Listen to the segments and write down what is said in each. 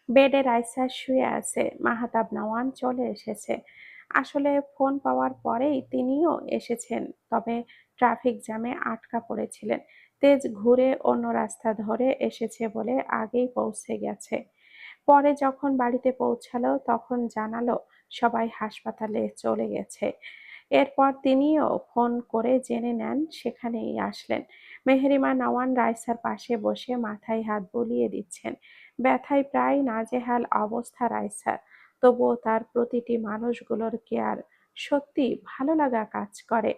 বেডে রাইসা শুয়ে আছে। মাহতাব নওয়ান চলে এসেছে। আসলে ফোন পাওয়ার পরেই তিনিও এসেছেন, তবে ট্রাফিক জ্যামে আটকা পড়েছিলেন। তেজ ঘুরে অন্য রাস্তা ধরে এসেছে বলে আগেই পৌঁছে গেছে। পরে যখন বাড়িতে পৌঁছালো তখন জানালো সবাই হাসপাতালে চলে গেছে। এরপর তিনিও ফোন করে জেনে নেন, সেখানেই আসলেন। মেহেরিমা নওয়ান রাইসার পাশে বসে মাথায় হাত বুলিয়ে দিচ্ছেন। ব্যথায় প্রায় নাজেহাল অবস্থা রাইসার, তবুও তার প্রতিটি মানুষগুলোর কেয়ার সত্যি ভালো লাগা কাজ করে।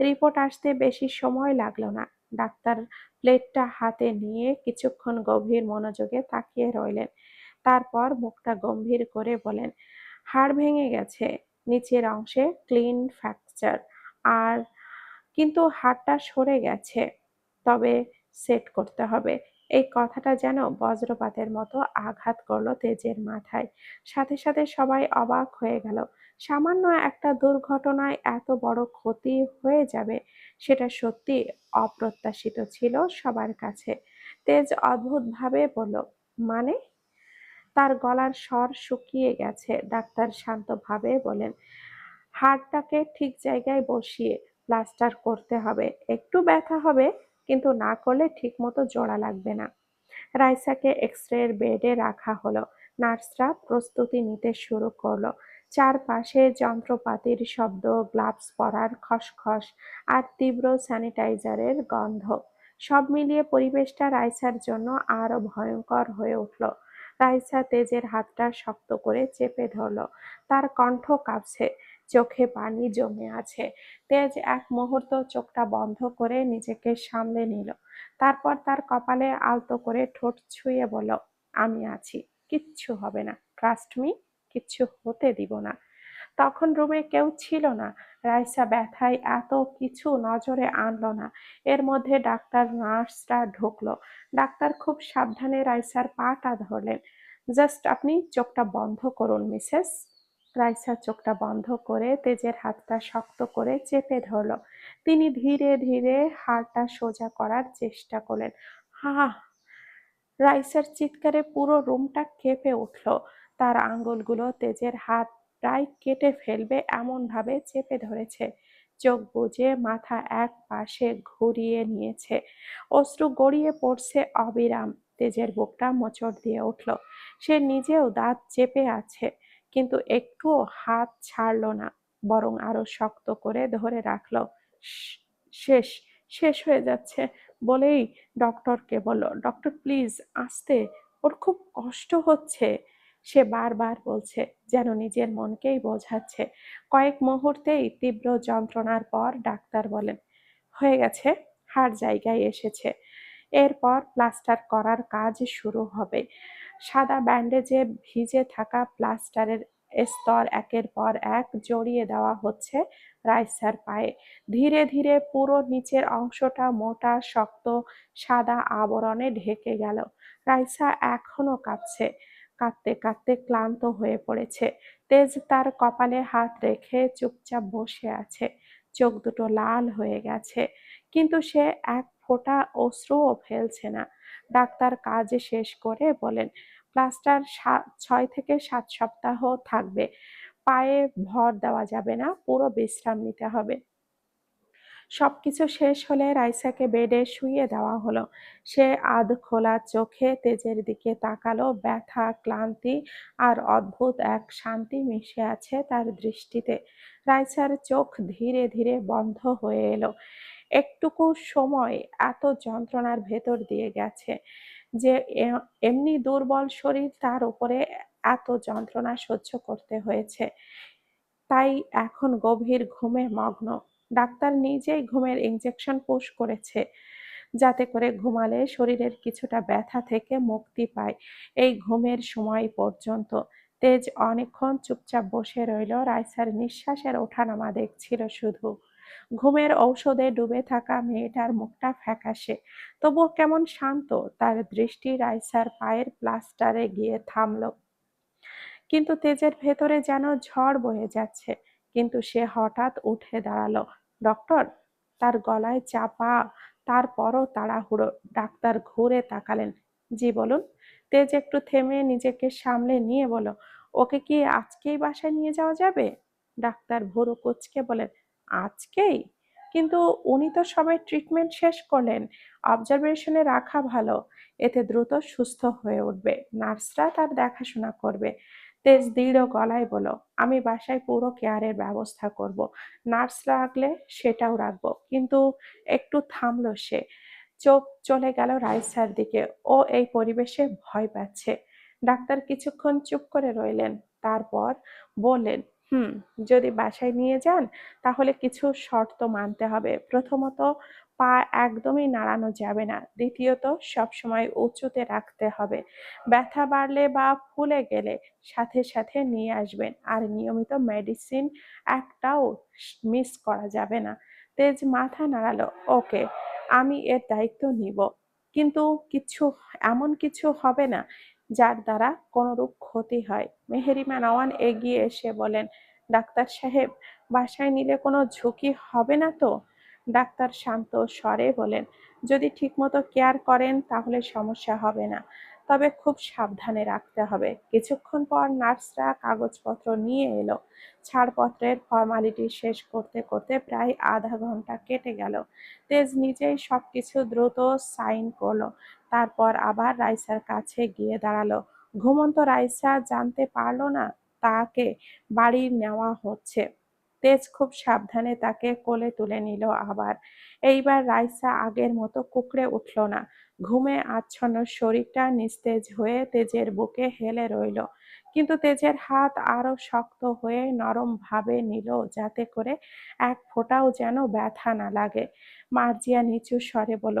রিপোর্ট আসতে বেশি সময় লাগলো না। ডাক্তার প্লেটটা হাতে নিয়ে কিছুক্ষণ গভীর মনোযোগে তাকিয়ে রইলেন। তারপর মুখটা গম্ভীর করে বলেন, হাড় ভেঙে গেছে, নিচের অংশে ক্লিন ফ্র্যাকচার, আর কিন্তু হাড়টা সরে গেছে, তবে সেট করতে হবে। এই কথাটা যেন বজ্রপাতের মতো আঘাত করলো তেজের মাথায়। সাথে সাথে সবাই অবাক হয়ে গেল। সামান্য একটা দুর্ঘটনায় এত বড় ক্ষতি হয়ে যাবে, সেটা সত্যি অপ্রত্যাশিত ছিল সবার কাছে। তেজ অদ্ভুতভাবে বলল, মানে? তার গলার স্বর শুকিয়ে গেছে। ডাক্তার শান্তভাবে বলেন, হাড়টাকে ঠিক জায়গায় বসিয়ে প্লাস্টার করতে হবে। একটু ব্যথা হবে, কিন্তু না করলে ঠিকমতো জোড়া লাগবে না। রাইসাকে এক্স-রের বেডে রাখা হলো। নার্সরা প্রস্তুতি নিতে শুরু করলো। চারপাশে যন্ত্রপাতির শব্দ, গ্লাভস পরার খসখস আর তীব্র স্যানিটাইজারের গন্ধ। সব মিলিয়ে পরিবেশটা রাইসার জন্য আরো ভয়ঙ্কর হয়ে উঠল। রাইসা তেজের হাতটা শক্ত করে চেপে ধরল। তার কণ্ঠ কাঁপছে, চোখে পানি জমে আছে। তেজ এক মুহূর্ত চোখটা বন্ধ করে নিজেকে সামলে নিল। তারপর তার কপালে আলতো করে ঠোঁট ছুঁয়ে বলল, আমি আছি, কিচ্ছু হবে না, ট্রাস্ট মি, কিচ্ছু হতে দিব না। তখন রুমে কেউ ছিল না। রাইসা ব্যথায় এত কিছু নজরে আনলো না। এর মধ্যে ডাক্তার নার্সরা ঢুকলো। ডাক্তার খুব সাবধানে রাইসার পাটা ধরলেন। জাস্ট আপনি চোখটা বন্ধ করুন মিসেস। রাইসা চোখটা বন্ধ করে তেজের হাতটা শক্ত করে চেপে ধরল। তিনি ধীরে ধীরে হাড়টা সোজা করার চেষ্টা করলেন। হা! রাইসার চিৎকারে পুরো রুমটা কেঁপে উঠল। তার আঙ্গুলগুলো তেজের হাত প্রায় কেটে ফেলবে এমন ভাবে চেপে ধরেছে। চোখ বুজে মাথা এক পাশে ঘুরিয়ে নিয়েছে। অশ্রু গড়িয়ে পড়ছে অবিরাম। তেজের বুকটা মোচড় দিয়ে উঠল। সে নিজেও দাঁত চেপে আছে, কিন্তু একটুও হাত ছাড়ল না, বরং আরো শক্ত করে ধরে রাখল। শেষ, শেষ হয়ে যাচ্ছে বলেই ডক্টরকে বলল, ডক্টর প্লিজ আস্তে, ওর খুব কষ্ট হচ্ছে। সে বারবার বলছে, যেন নিজের মনকেই বোঝাচ্ছে। কয়েক মুহূর্তেই তীব্র যন্ত্রণার পর ডাক্তার বলেন, হয়ে গেছে, হাড় জায়গায় এসেছে। এরপর প্লাস্টার করার কাজ শুরু হবে। সাদা ব্যান্ডেজে ভিজে থাকা প্লাস্টারের স্তর একের পর এক জড়িয়ে দেওয়া হচ্ছে রাইসার পায়ে। ধীরে ধীরে পুরো নিচের অংশটা মোটা শক্ত সাদা আবরণে ঢেকে গেল। রাইসা এখনো কাঁপছে, কাঁদতে কাঁদতে ক্লান্ত হয়ে পড়েছে। তেজ তার কপালে হাত রেখে চুপচাপ বসে আছে। চোখ দুটো লাল হয়ে গেছে, কিন্তু সে এক ফোঁটা অশ্রুও ফেলছে না। ডাক্তার কাজ শেষ করে বলেন, প্লাস্টার 6 থেকে 7 সপ্তাহ থাকবে। পায়ে ভর দেওয়া যাবে না, পুরো বিশ্রাম নিতে হবে। সবকিছু শেষ হলে রাইসাকে বেডে শুইয়ে দেওয়া হলো। সে আধখোলা চোখে তেজের দিকে তাকালো। ব্যথা, ক্লান্তি আর অদ্ভুত এক শান্তি মিশে আছে তার দৃষ্টিতে। রাইসার চোখ ধীরে ধীরে বন্ধ হয়ে এলো। একটুকু সময় এত যন্ত্রণার ভেতর দিয়ে গেছে যে এমনি দুর্বল শরীর, তার উপরে এত যন্ত্রণা সহ্য করতে হয়েছে। তাই এখন গভীর ঘুমে মগ্ন। ডাক্তার নিজেই ঘুমের ইনজেকশন পুশ করেছে, যাতে করে ঘুমালে শরীরের কিছুটা ব্যথা থেকে মুক্তি পায়। এই ঘুমের সময় পর্যন্ত তেজ অনেকক্ষণ চুপচাপ বসে রইল। রাইসার নিঃশ্বাসের ওঠানামা দেখছিল শুধু। ঘুমের ঔষধে ডুবে থাকা মেয়েটার মুখটা ফ্যাকাশে, তবুও কেমন শান্ত। তার দৃষ্টি রাইসার পায়ের প্লাস্টারে গিয়ে থামল। কিন্তু তেজের ভেতরে যেন ঝড় বয়ে যাচ্ছে। কিন্তু সে হঠাৎ উঠে দাঁড়ালো। ডক্টর! তার গলায় চাপা, তারপরও তাড়াহুড়ো। ডাক্তার ঘুরে তাকালেন। জি বলুন। তেজ একটু থেমে নিজেকে সামলে নিয়ে বলল, ওকে কি আজকেই বাসায় নিয়ে যাওয়া যাবে? ডাক্তার ভুরু কুঁচকে বলেন, আজকেই? কিন্তু উনি তো সবাই ট্রিটমেন্ট শেষ করলেন। অবজারভেশনে রাখা ভালো, এতে দ্রুত সুস্থ হয়ে উঠবে। নার্সরা তার দেখাশোনা করবে। তেজ দৃঢ় গলায় বলল, আমি বাসায় পুরো কেয়ারের ব্যবস্থা করব। নার্স রাখলে সেটাও রাখবো। কিন্তু একটু থামলো সে। চোখ চলে গেল রাইসার দিকে। ও এই পরিবেশে ভয় পাচ্ছে। ডাক্তার কিছুক্ষণ চুপ করে রইলেন। তারপর বললেন, হুম, যদি বাসায় নিয়ে যান তাহলে কিছু শর্ত মানতে হবে। প্রথমত, পা একদমই নাড়ানো যাবে না। দ্বিতীয়ত, সবসময় উঁচুতে রাখতে হবে। ব্যথা বাড়লে বা ফুলে গেলে সাথে সাথে নিয়ে আসবেন। আর নিয়মিত মেডিসিন একটাও মিস করা যাবে না। তেজ মাথা নাড়ালো। ওকে, আমি এর দায়িত্ব নিব। কিন্তু এমন কিছু হবে না যার দ্বারা কোনরূপ ক্ষতি হয়। মেহেরিমা নওয়ান এগিয়ে এসে বলেন, ডাক্তার সাহেব, বাসায় নিলে কোনো ঝুঁকি হবে না তো? ডাক্তার শান্ত স্বরে বলেন, যদি ঠিকমতো কেয়ার করেন তাহলে সমস্যা হবে না। তবে খুব সাবধানে রাখতে হবে। কিছুক্ষণ পর নার্সরা কাগজপত্র নিয়ে এলো। ছাড়পত্রের ফর্মালিটি শেষ করতে করতে প্রায় আধা ঘন্টা কেটে গেল। তেজ নিজেই সবকিছু দ্রুত সাইন করলো। তারপর আবার রাইসার কাছে গিয়ে দাঁড়ালো। ঘুমন্ত রাইসা জানতে পারলো না তাকে বাড়ি নেওয়া হচ্ছে। তেজ খুব সাবধানে তাকে কোলে তুলে নিল আবার। এইবার রাইসা আগের মতো কুঁকড়ে উঠল না। ঘুমে আচ্ছন্ন শরীরটা নিস্তেজ হয়ে তেজের বুকে হেলে রইল। কিন্তু তেজের হাত আরো শক্ত হয়ে নরম ভাবে নিল, যাতে করে এক ফোঁটাও যেন ব্যথা না লাগে। মার্জিয়া নিচু স্বরে বলল,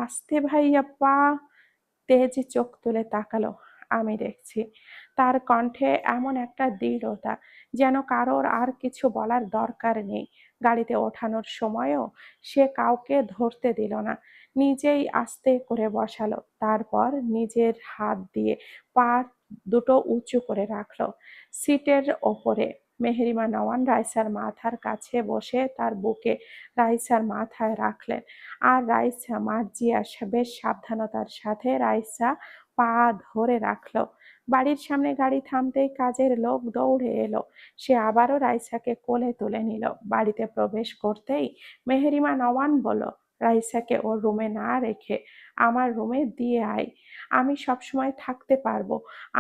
আস্তে ভাইয়া, পা। তেজ চোখ তুলে তাকালো। আমি দেখছি। তার কণ্ঠে এমন একটা দৃঢ়তা যেন কারোর আর কিছু বলার দরকার নেই। গাড়িতে ওঠানোর সময়ও সে কাউকে ধরতে দিল না। নিজেই আস্তে করে বসালো। তারপর নিজের হাত দিয়ে পা দুটো উঁচু করে রাখলো সিটের ওপরে। মেহেরিমা নওয়ান রাইসার মাথার কাছে বসে তার বুকে রাইসার মাথায় রাখলেন। আর রাইসা মার্জিয়া বেশ সাবধানতার সাথে রাইসা পা ধরে রাখলো। বাড়ির সামনে গাড়ি থামতেই কাজের লোক দৌড়ে এলো। সে আবারও রাইসাকে কোলে তুলে নিল। বাড়িতে প্রবেশ করতেই মেহেরিমা নওয়ান বলল, রাইসাকে ওর রুমে না রেখে আমার রুমে দিয়ে আয়। আমি সবসময় থাকতে পারবো।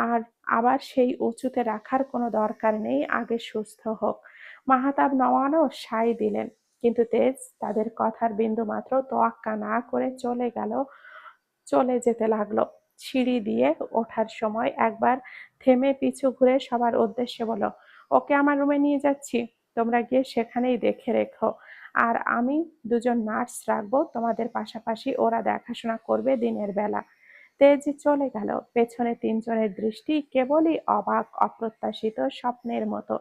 আর আবার সেই উঁচুতে রাখার কোনো দরকার নেই, আগে সুস্থ হোক। মাহতাব নওয়ানও সায় দিলেন। কিন্তু তেজ তাদের কথার বিন্দুমাত্র তোয়াক্কা না করে চলে যেতে লাগলো। সিঁড়ি দিয়ে ওঠার সময় একবার থেমে পিছু ঘুরে সবার উদ্দেশ্যে বলল, ওকে আমার রুমে নিয়ে যাচ্ছি। তোমরা গিয়ে সেখানেই দেখে রেখো। আর আমি দুজন নার্স রাখবো তোমাদের পাশাপাশি, ওরা দেখাশোনা করবে দিনের বেলা। তেজ চলে গেল। পেছনে তিনজনের দৃষ্টি কেবলই অবাক, অপ্রত্যাশিত স্বপ্নের মতো।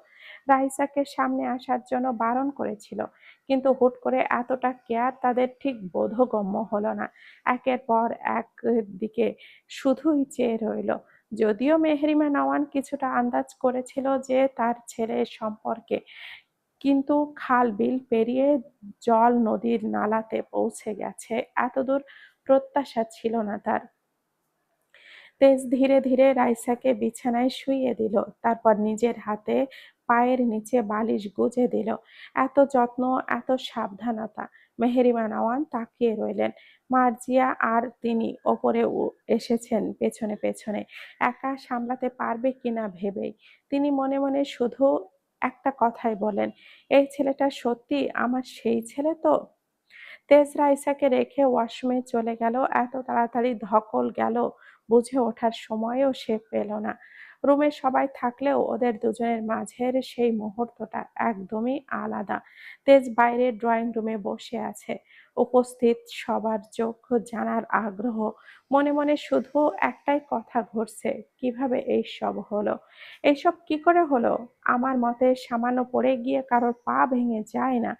রাইসাকে সামনে আসার জন্য বারণ করেছিল, কিন্তু হুট করে এতটা কেয়ার তাদের ঠিক বোধগম্য হলো না। একের পর এক দিকে শুধুই চেয়ে রইল। যদিও মেহরিমা নওয়ান কিছুটা আন্দাজ করেছিল যে তার ছেলে সম্পর্কে, কিন্তু খাল বিল পেরিয়ে জল নদীর নালাতে পৌঁছে গেছে এতদূর প্রত্যাশা ছিল না তার। তেজ ধীরে ধীরে রাইসাকে বিছানায় শুইয়ে দিল। তারপর নিজের হাতে পায়ের নিচে বালিশ গুজে দিল। এত যত্ন, এত সাবধানতা। মেহেরিমা নওয়ান তাকিয়ে রইলেন। মার্জিয়া আর তিনি ওপরে এসেছেন পেছনে পেছনে, একা সামলাতে পারবে কিনা ভেবেই। তিনি মনে মনে শুধু একটা কথাই বলেন, এই ছেলেটা সত্যি আমার সেই ছেলে তো? তেজ রাইসাকে রেখে ওয়াশরুমে চলে গেল। এত তাড়াতাড়ি ধকল গেল বুঝে ওঠার সময়ও সে পেল না। রুমে সবাই থাকলেও ওদের দুজনের মাঝের সেই মুহূর্তটা একদমই আলাদা। তেজ বাইরের ড্রয়িং রুমে বসে আছে। উপস্থিত সবার চোখ জানার আগ্রহ। মনে মনে শুধু একটাই কথা ঘুরছে, কিভাবে এইসব হলো? এইসব কি করে হলো? আমার মতে সামান্য পড়ে গিয়ে কারোর পা ভেঙে যায় না।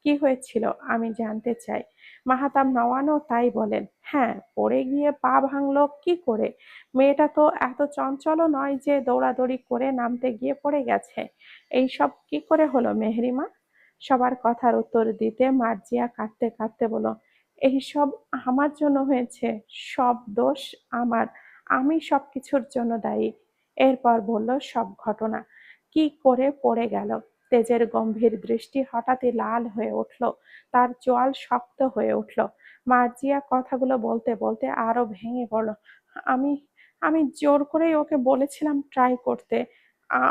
কি হয়েছিল আমি জানতে চাই। মাহতাব নওয়ানও তাই বলেন। হ্যাঁ, পড়ে গিয়ে পা ভাঙলো কি করে? মেয়েটা তো এত চঞ্চলও নয় যে দৌড়াদৌড়ি করে নামতে গিয়ে পড়ে গেছে। এইসব কি করে হলো মেহরিমা? সবার কথার উত্তর দিতে মার্জিয়া কাঁদতে কাঁদতে বলল, এইসব আমার জন্য হয়েছে, সব দোষ আমার। আমি সবকিছুর জন্য দায়ী। এরপর বলল সব ঘটনা। কি করে পড়ে গেল। তেজের গম্ভীর দৃষ্টি হঠাৎই লাল হয়ে উঠল, তার চোয়াল শক্ত হয়ে উঠল। মার্জিয়া কথাগুলো বলতে বলতে আরো ভেঙে পড়ল। আমি আমি জোর করেই ওকে বলেছিলাম ট্রাই করতে।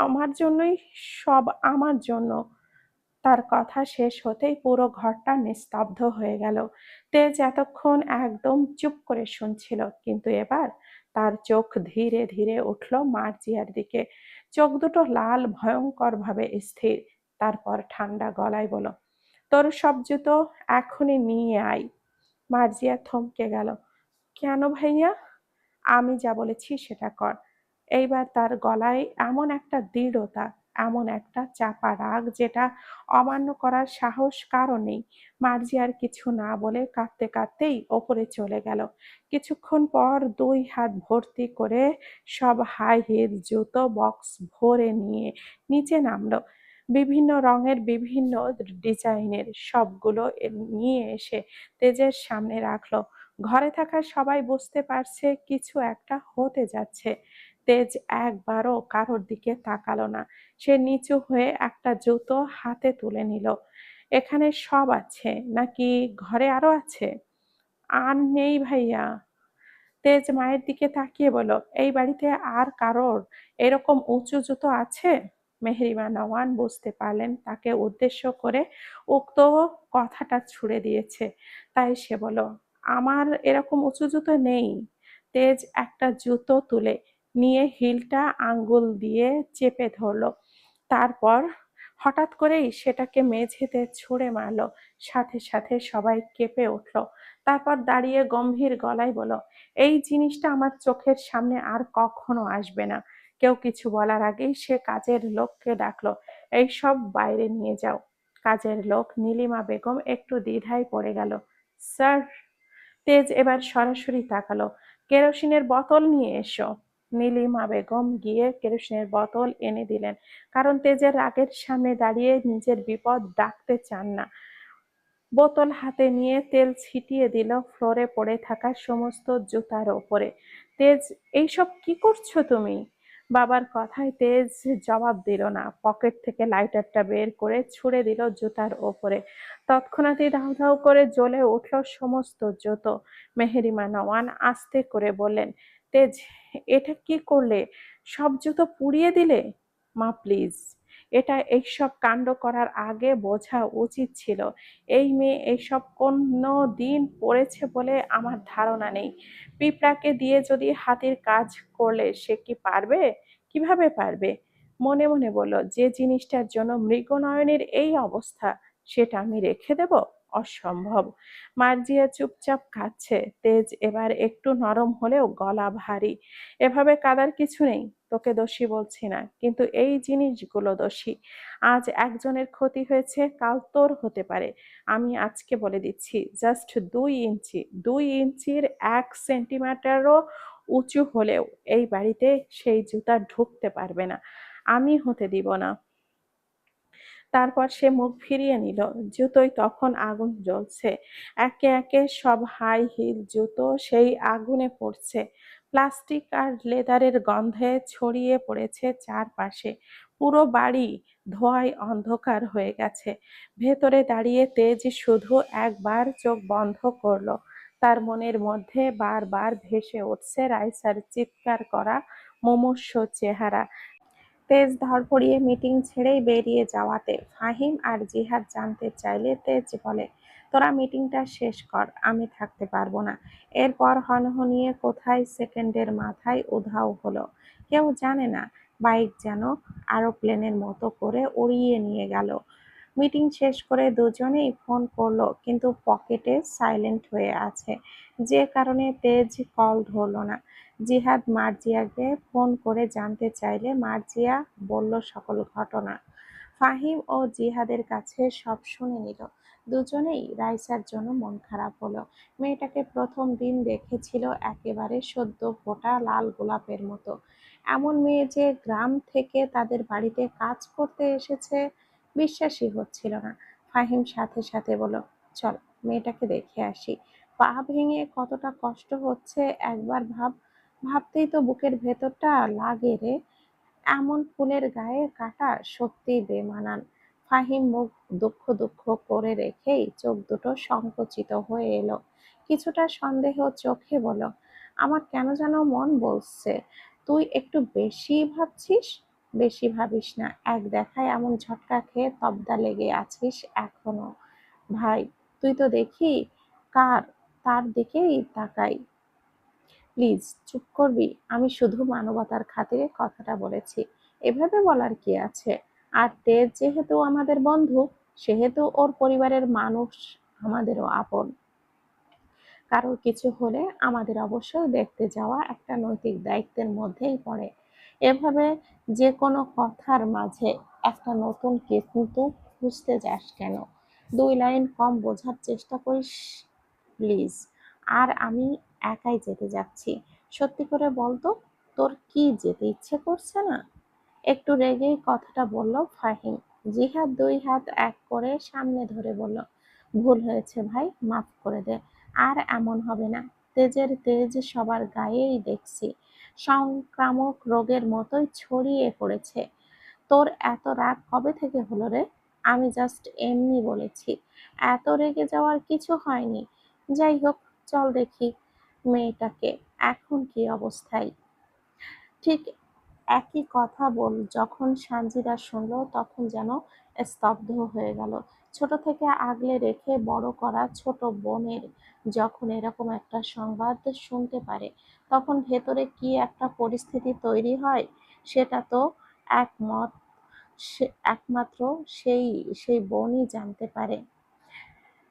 আমার জন্যই, সব আমার জন্য। তার কথা শেষ হতেই পুরো ঘরটা নিস্তব্ধ হয়ে গেল। তেজ এতক্ষণ একদম চুপ করে শুনছিল, কিন্তু এবার তার চোখ ধীরে ধীরে উঠল মার্জিয়ার দিকে। চোখ দুটো লাল, ভয়ঙ্কর ভাবে স্থির। তারপর ঠান্ডা গলায় বলল, তোর সব জুতো এখনই নিয়ে আয়। মার্জিয়া থমকে গেল। কেন ভাইয়া? আমি যা বলেছি সেটা কর। এইবার তার গলায় এমন একটা দৃঢ়তা, এমন একটা চাপা রাগ, যেটা অমান্য করার সাহস কারো নেই। মার্জিয়ার কিছু না বলে কাঁদতে কাঁদতেই ওপরে চলে গেল। কিছুক্ষণ পর 2 হাত ভর্তি করে সব হাই হিল জুতো বক্স ভরে নিয়ে নিচে নামলো। বিভিন্ন রঙের, বিভিন্ন ডিজাইনের সবগুলো নিয়ে এসে তেজের সামনে রাখলো। ঘরে থাকা সবাই বুঝতে পারছে কিছু একটা হতে যাচ্ছে। তেজ একবারও কারোর দিকে তাকালো না। সে নিচু হয়ে একটা জুতো হাতে তুলে নিল। এখানে সব আছে নাকি ঘরে আরো আছে? আর নেই ভাইয়া। তেজ মায়ের দিকে তাকিয়ে বলল, এই বাড়িতে আর কারোর এরকম উঁচু জুতো আছে? মেহেরিমা নওয়ান বুঝতে পারলেন তাকে উদ্দেশ্য করে উক্ত কথাটা ছুড়ে দিয়েছে, তাই সে বলল, আমার এরকম উঁচু জুতো নেই। তেজ একটা জুতো তুলে নিয়ে হিলটা আঙ্গুল দিয়ে চেপে ধরলো। তারপর হঠাৎ করেই সেটাকে মেঝেতে ছুঁড়ে মারলো। সাথে সাথে সবাই কেঁপে উঠল। তারপর দাঁড়িয়ে গম্ভীর গলায় বলল, এই জিনিসটা আমার চোখের সামনে আর কখনো আসবে না। কেউ কিছু বলার আগেই সে কাজের লোককে ডাকলো, এই সব বাইরে নিয়ে যাও। কাজের লোক নীলিমা বেগম একটু দ্বিধায় পড়ে গেল। স্যার? তেজ এবার সরাসরি তাকালো। কেরোসিনের বোতল নিয়ে এসো। নীলিমা বেগম গিয়ে কেরোসিনের বোতল এনে দিলেন, কারণ তেজের রাগের সামনে দাঁড়িয়ে নিজের বিপদ ডাকতে চান না। বোতল হাতে নিয়ে তেল ছিটিয়ে দিল ফ্লোরে পড়ে থাকা সমস্ত জুতার ওপরে। তেজ, এইসব কি করছো তুমি? বাবার কথায় তেজ জবাব দিল না। পকেট থেকে লাইটারটা বের করে ছুড়ে দিল জুতার ওপরে। তৎক্ষণাৎই দাউ দাউ করে জ্বলে উঠল সমস্ত জুতো। মেহেরিমা নওয়ান আস্তে করে বললেন, তেজ, এটা কি করলে? সব জুতো পুড়িয়ে দিলে? মা প্লিজ, এটা এইসব কাণ্ড করার আগে বোঝা উচিত ছিল। এই মেয়ে এইসব কোনো দিন পড়েছে বলে আমার ধারণা নেই। পিঁপড়াকে দিয়ে যদি হাতির কাজ করলে সে কি পারবে? কিভাবে পারবে? মনে মনে বলল, যে জিনিসটার জন্য মৃগনয়নের এই অবস্থা, সেটা আমি রেখে দেব? অসম্ভব। মার্জিয়া চুপচাপ কাঁদছে। তেজ এবার একটু নরম হলেও গলা ভারী। এভাবে কাঁদার কিছু নেই। তোকে দোষী বলছি না, কিন্তু এই জিনিসগুলো দোষী। আজ একজনের ক্ষতি হয়েছে, কাল তোর হতে পারে। আমি আজকে বলে দিচ্ছি, জাস্ট 2 ইঞ্চি, 2 ইঞ্চির 1 সেন্টিমিটারও উঁচু হলেও এই বাড়িতে সেই জুতা ঢুকতে পারবে না। আমি হতে দিব না। তারপর সে মুখ ফিরিয়ে নিল। জুতোয় তখন আগুন জ্বলছে। একে একে সব হাই হিল জুতো সেই আগুনে পড়ছে। প্লাস্টিক আর লেদারের গন্ধে ছড়িয়ে পড়েছে চারপাশে। পুরো বাড়ি ধোঁয়ায় অন্ধকার হয়ে গেছে। ভেতরে দাঁড়িয়ে তেজ শুধু একবার চোখ বন্ধ করলো। তার মনের মধ্যে বারবার ভেসে উঠছে রাইসার চিৎকার করা মুমূর্ষু চেহারা। তেজ ধড়ফড়িয়ে মিটিং ছেড়েই বেরিয়ে যাওয়াতে ফাহিম আর জিহাদ জানতে চাইলে তেজ বলে, তোরা মিটিংটা শেষ কর, আমি থাকতে পারবো না। এরপর হনহনিয়ে কোথায় সেকেন্ডের মাথায় উধাও হলো। কেউ জানে না, বাইক যেন এরোপ্লেনের মতো করে উড়িয়ে নিয়ে গেল। মিটিং শেষ করে দুজনেই ফোন করলো, কিন্তু পকেটে সাইলেন্ট হয়ে আছে, যে কারণে তেজ কল ধরলো না। জিহাদ মার্জিয়াকে ফোন করে জানতে চাইলে মার্জিয়া বলল সকল ঘটনা। ফাহিম ও জিহাদের কাছে সব শুনে নিল। দুজনেই রাইসার জন্য মন খারাপ হলো। মেয়েটাকে প্রথম দিন দেখেছিল একেবারে সদ্য ফোটা লাল গোলাপের মতো। এমন মেয়ে যে গ্রাম থেকে তাদের বাড়িতে কাজ করতে এসেছে, বিশ্বাসই হচ্ছিল না। ফাহিম সাথে সাথে বলল, চল মেয়েটাকে দেখে আসি। পা ভেঙে কতটা কষ্ট হচ্ছে একবার ভাব। ভাবতেই তো বুকের ভেতরটা লাগে রে। এমন ফুলের গায়ে কাটা সত্যিই বেমানান। ফাহিম মুখ দুঃখ দুঃখ করে রেখেই চোখ দুটো সংকুচিত হয়ে এলো। কিছুটা সন্দেহ চোখে বলল, আমার কেন যেন মন বলছে তুই একটু বেশি ভাবছিস। বেশি ভাবিস না, এক দেখায় এমন ঝটকা খেয়ে তবদা লেগে আছিস এখনো। ভাই, তুই তো দেখি কার তার দিকেই তাকাই। প্লিজ চুপ করবি? আমি শুধু মানবতার খাতিরে কথাটা বলেছি। এভাবে বলার কি আছে? আর তেজ যেহেতু আমাদের বন্ধু, সেহেতু ওর পরিবারের মানুষ আমাদেরও আপন। কারোর কিছু হলে আমাদের অবশ্যই দেখতে যাওয়া একটা নৈতিক দায়িত্বের মধ্যেই পড়ে। এভাবে যে কোনো কথার মাঝে একটা নতুন কিন্তু খুঁজতে যাস কেন? 2 লাইন কম বোঝার চেষ্টা করিস প্লিজ। আর আমি একাই যেতে যাচ্ছি। সত্যি করে বলতো, তোর কি যেতে ইচ্ছে করছে না? একটু রেগেই কথাটা বলল ফাহিম। জিহাদ 2 হাত এক করে সামনে ধরে বলল, ভুল হয়েছে ভাই, মাফ করে দে। আর এমন হবে না। তেজের তেজ সবার গায়েই দেখছি, সংক্রামক রোগের মতোই ছড়িয়ে পড়েছে। তোর এত রাগ কবে থেকে হলো রে? আমি জাস্ট এমনি বলেছি, এত রেগে যাওয়ার কিছু হয়নি। যাই হোক, চল দেখি মেয়েটাকে এখন কি অবস্থায়। ঠিক একই কথা যখন সানজিদা শুনল তখন যেন স্তব্ধ হয়ে গেল। ছোট থেকে আগলে রেখে বড় করা ছোট বোনের যখন এরকম একটা সংবাদ শুনতে পারে, তখন ভেতরে কি একটা পরিস্থিতি তৈরি হয় সেটা তো একমত একমাত্র সেই সেই বোনই জানতে পারে।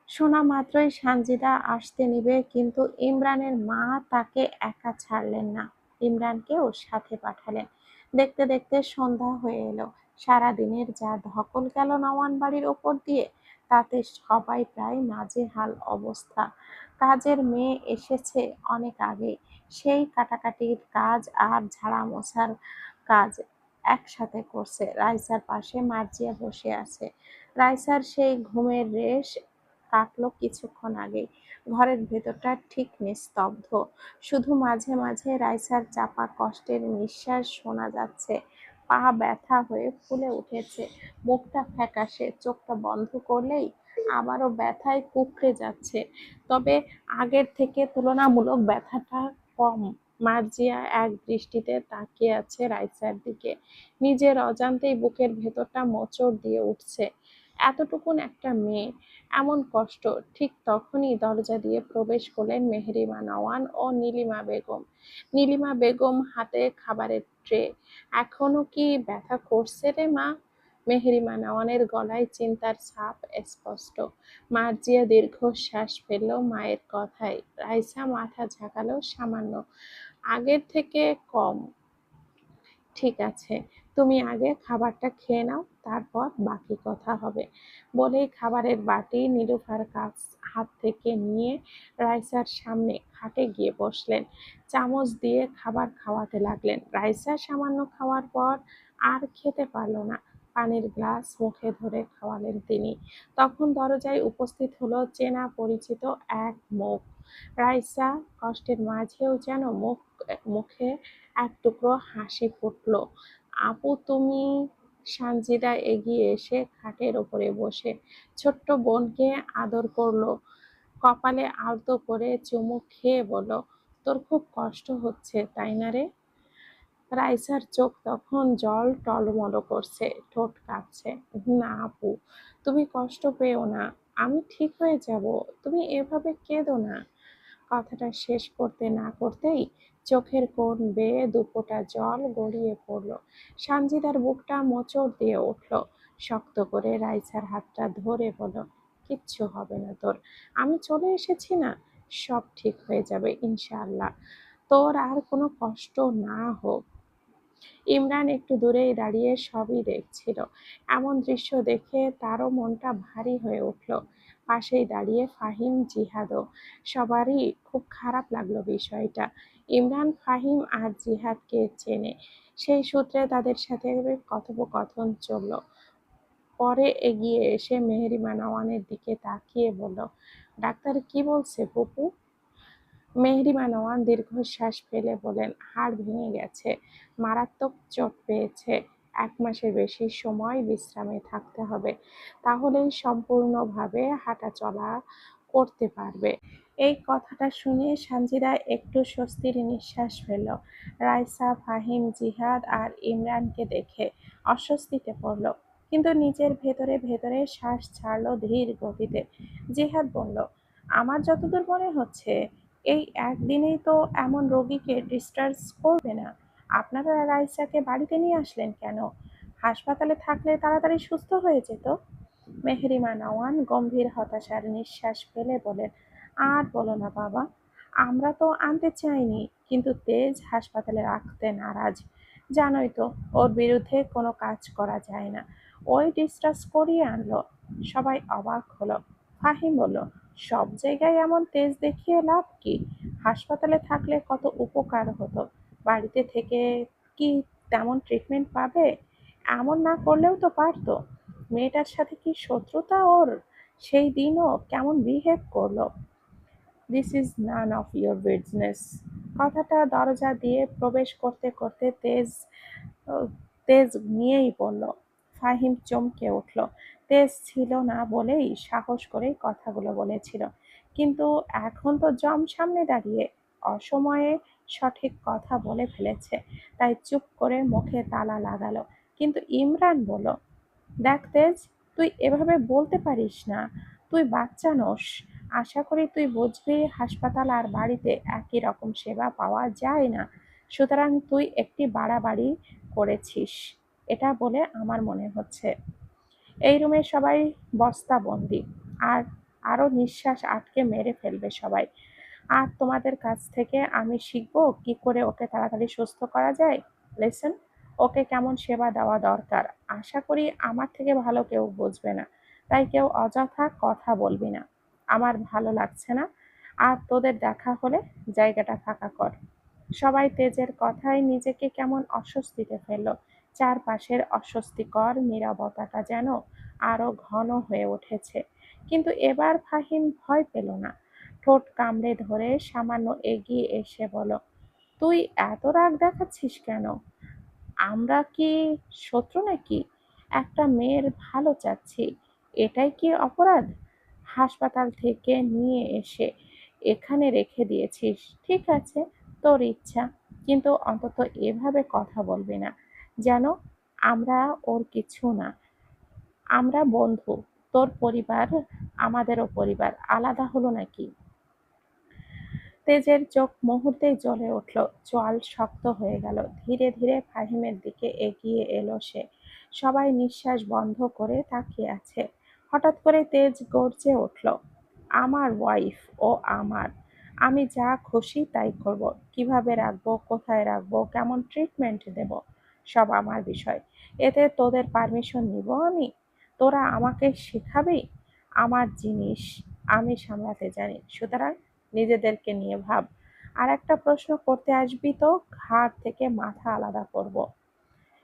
শোনা মাত্রই সানজিদা আসতে নিবে, কিন্তু ইমরানের মা তাকে একা ছাড়লেন না। ইমরানকেও সাথে পাঠালেন। দেখতে দেখতে সন্ধ্যা হয়ে এলো। সারাদিনের যা ধকল গেল নওয়ান বাড়ির ওপর দিয়ে, তাতে সবাই প্রায় নাজেহাল অবস্থা। কাজের মেয়ে এসেছে অনেক আগে, সেই কাটাকাটির কাজ আর ঝাড়া মোছার কাজ একসাথে করছে। রাইসার পাশে মার্জিয়া বসে আছে। রাইসার সেই ঘুমের রেশ কাটলো কিছুক্ষণ আগেই। ঘরের ভেতরটা ঠিক নিস্তব্ধ। শুধু মাঝে মাঝে রাইসার চাপা কষ্টের নিঃশ্বাস শোনা যাচ্ছে। পা ব্যথা হয়ে ফুলে উঠেছে, মুখটা ফ্যাকাশে, চোখটা বন্ধ করলেই আবারও ব্যথায় কুঁকড়ে যাচ্ছে। তবে আগের থেকে তুলনামূলক ব্যথাটা কম। মার্জিয়া এক দৃষ্টিতে তাকিয়ে আছে রাইসার দিকে। নিজের অজান্তেই বুকের ভেতরটা মোচড় দিয়ে উঠছে। এতটুকুন একটা মেয়ে, এমন কষ্ট। ঠিক তখনই দরজা দিয়ে প্রবেশ করলেন মেহেরিমা নওয়ান ও নীলিমা বেগম। নীলিমা বেগম হাতে খাবারের ট্রে। এখনো কি ব্যথা করছে রে মা? মেহেরিমা নওয়ানের গলায় চিন্তার ছাপ স্পষ্ট। মার্জিয়া দীর্ঘশ্বাস ফেলল মায়ের কথায়। রাইসা মাথা ঝাঁকালো সামান্য। আগের থেকে কম। ঠিক আছে, তুমি আগে খাবারটা খেয়ে নাও, তারপর বাকি কথা হবে। বলেই খাবারের বাটি নীলুফার হাত থেকে নিয়ে রাইসার সামনে খাটে গিয়ে বসলেন। চামচ দিয়ে খাবার খাওয়াতে লাগলেন। রাইসা সামান্য খাওয়ার পর আর খেতে পারল না। পানির গ্লাস মুখে ধরে খাওয়ালেন তিনি। তখন দরজায় উপস্থিত হলো চেনা পরিচিত এক মুখ। রাইসা কষ্টের মাঝেও যেন মুখে এক টুকরো হাসি ফুটল। আপু তুমি? সানজিদা এগিয়ে এসে খাটের ওপরে বসে ছোট্ট বোনকে আদর করলো। কপালে আলতো করে চুমু খেয়ে বলল, তোর খুব কষ্ট হচ্ছে তাই না রে? রাইসার চোখ তখন জল টলমল করছে, ঠোঁট কাঁপছে। না আপু, তুমি কষ্ট পেও না, আমি ঠিক হয়ে যাব। তুমি এভাবে কেঁদো না। কথাটা শেষ করতে না করতেই চোখের কোণ বেয়ে দুফোঁটা জল গড়িয়ে পড়ল। সানজিদার বুকটা মোচড় দিয়ে উঠল। শক্ত করে রাইসার হাতটা ধরে বলল, কিচ্ছু হবে না তোর, আমি চলে এসেছি না, সব ঠিক হয়ে যাবে ইনশাআল্লাহ। তোর আর কোনো কষ্ট না হোক। ইমরান একটু দূরেই দাঁড়িয়ে সবই দেখছিল। এমন দৃশ্য দেখে তারও মনটা ভারী হয়ে উঠল। পাশেই দাঁড়িয়ে ফাহিম, জিহাদও। সবারই খুব খারাপ লাগলো বিষয়টা। ইমরান ফাহিম আর জিহাদকে চেনে, সেই সূত্রে তাদের সাথে কথোপকথন চলল। পরে এগিয়ে এসে মেহেরিমা নওয়ানের দিকে তাকিয়ে বলল, ডাক্তার কি বলছে ফুপু? মেহরিমা নওয়ান দীর্ঘশ্বাস ফেলে বলেন, হাড় ভেঙে গেছে, মারাত্মক চোট পেয়েছে, 1 মাসের বেশি সময় বিশ্রামে থাকতে হবে, তাহলেই সম্পূর্ণভাবে হাঁটাচলা করতে পারবে। এই কথাটা শুনে সানজিদা একটু স্বস্তির নিঃশ্বাস ফেলল। রাইসা, ফাহিম, জিহাদ আর ইমরানকে দেখে অস্বস্তিতে পড়ল, কিন্তু নিজের ভেতরে ভেতরে শ্বাস ছাড়ল ধীর গতিতে। জিহাদ বলল, আমার যতদূর মনে হচ্ছে এই একদিনেই তো এমন রোগীকে ডিসচার্জ করবে না। আপনারা রাইসাকে বাড়িতে নিয়ে আসলেন কেন? হাসপাতালে থাকলে তাড়াতাড়ি সুস্থ হয়ে যেত। মেহরিমা নওয়ান গম্ভীর হতাশার নিঃশ্বাস ফেলে বলেন, আর বলো না বাবা, আমরা তো আনতে চাইনি, কিন্তু তেজ হাসপাতালে রাখতে নারাজ। জানোই তো, ওর বিরুদ্ধে কোনো কাজ করা যায় না। ওই ডিসচার্জ করিয়ে আনলো। সবাই অবাক হলো। ফাহিম বলল, সব জায়গায় এমন তেজ দেখিয়ে লাভ কি? হাসপাতালে থাকলে কত উপকার হতো। বাড়িতে থেকে কি তেমন ট্রিটমেন্ট পাবে? এমন না করলেও তো পারতো। মেয়েটার সাথে কি শত্রুতা ওর? সেই দিনও কেমন বিহেভ করলো। This is none of your business. কথাটা দরজা দিয়ে প্রবেশ করতে করতে তেজ নিয়েই পড়ল। ফাহিম চমকে উঠল। তেজ ছিল না বলেই সাহস করেই কথাগুলো বলেছিল, কিন্তু এখন তো জম সামনে দাঁড়িয়ে অসময়ে সঠিক কথা বলে ফেলেছে, তাই চুপ করে মুখে তালা লাগালো। কিন্তু ইমরান বলল, দেখ তেজ, তুই এভাবে বলতে পারিস না। তুই বাচ্চা নোস। আশা করি তুই বুঝবি হাসপাতাল আর বাড়িতে একই রকম সেবা পাওয়া যায় না। সুতরাং তুই একটি বাড়াবাড়ি করেছিস, এটা বলে আমার মনে হচ্ছে। এই রুমে সবাই বস্তাবন্দি, আর আরো নিঃশ্বাস আটকে মেরে ফেলবে সবাই। আর তোমাদের কাছ থেকে আমি শিখবো কি করে ওকে তাড়াতাড়ি সুস্থ করা যায়। লিসেন, ওকে কেমন সেবা দেওয়া দরকার আশা করি আমার থেকে ভালো কেউ বুঝবে না। তাই কেউ অযথা কথা বলবি না। আমার ভালো লাগছে না। আর তোদের দেখা হলে জায়গাটা ফাঁকা কর। সবাই তেজের কথায় নিজেকে কেমন অস্বস্তিতে ফেলল। চারপাশের অস্বস্তিকর নীরবতাটা যেন আরো ঘন হয়ে উঠেছে। কিন্তু এবার ফাহিম ভয় পেল না। ঠোঁট কামড়ে ধরে সামান্য এগিয়ে এসে বলল, তুই এত রাগ দেখাচ্ছিস কেন? আমরা কি শত্রু নাকি? একটা মেয়ের ভালো চাচ্ছি, এটাই কি অপরাধ? হাসপাতাল থেকে নিয়ে এসে এখানে রেখে দিয়েছিস, ঠিক আছে, তোর ইচ্ছা, কিন্তু অন্তত এভাবে কথা বলবি না যেন আমরা ওর কিছু না। আমরা বন্ধু। তোর পরিবার আমাদেরও পরিবার, আলাদা হলো নাকি? তেজের চোখ মুহূর্তেই জ্বলে উঠল, চোয়াল শক্ত হয়ে গেল। ধীরে ধীরে ফাহিমের দিকে এগিয়ে এলো সে। সবাই নিঃশ্বাস বন্ধ করে তাকিয়ে আছে। হঠাৎ করে তেজ গর্জে উঠল, আমার ওয়াইফ, ও আমার। আমি যা খুশি তাই করব। কিভাবে রাখবো, কোথায় রাখবো, কেমন ট্রিটমেন্ট দেব, সব আমার বিষয়। এতে তোদের পারমিশন নিব আমি? তোরা আমাকে শেখাবি? আমার জিনিস আমি সামলাতে জানি, সুতরাং নিজেদেরকে নিয়ে ভাব। আর একটা প্রশ্ন করতে আসবি তো ঘাড় থেকে মাথা আলাদা করব।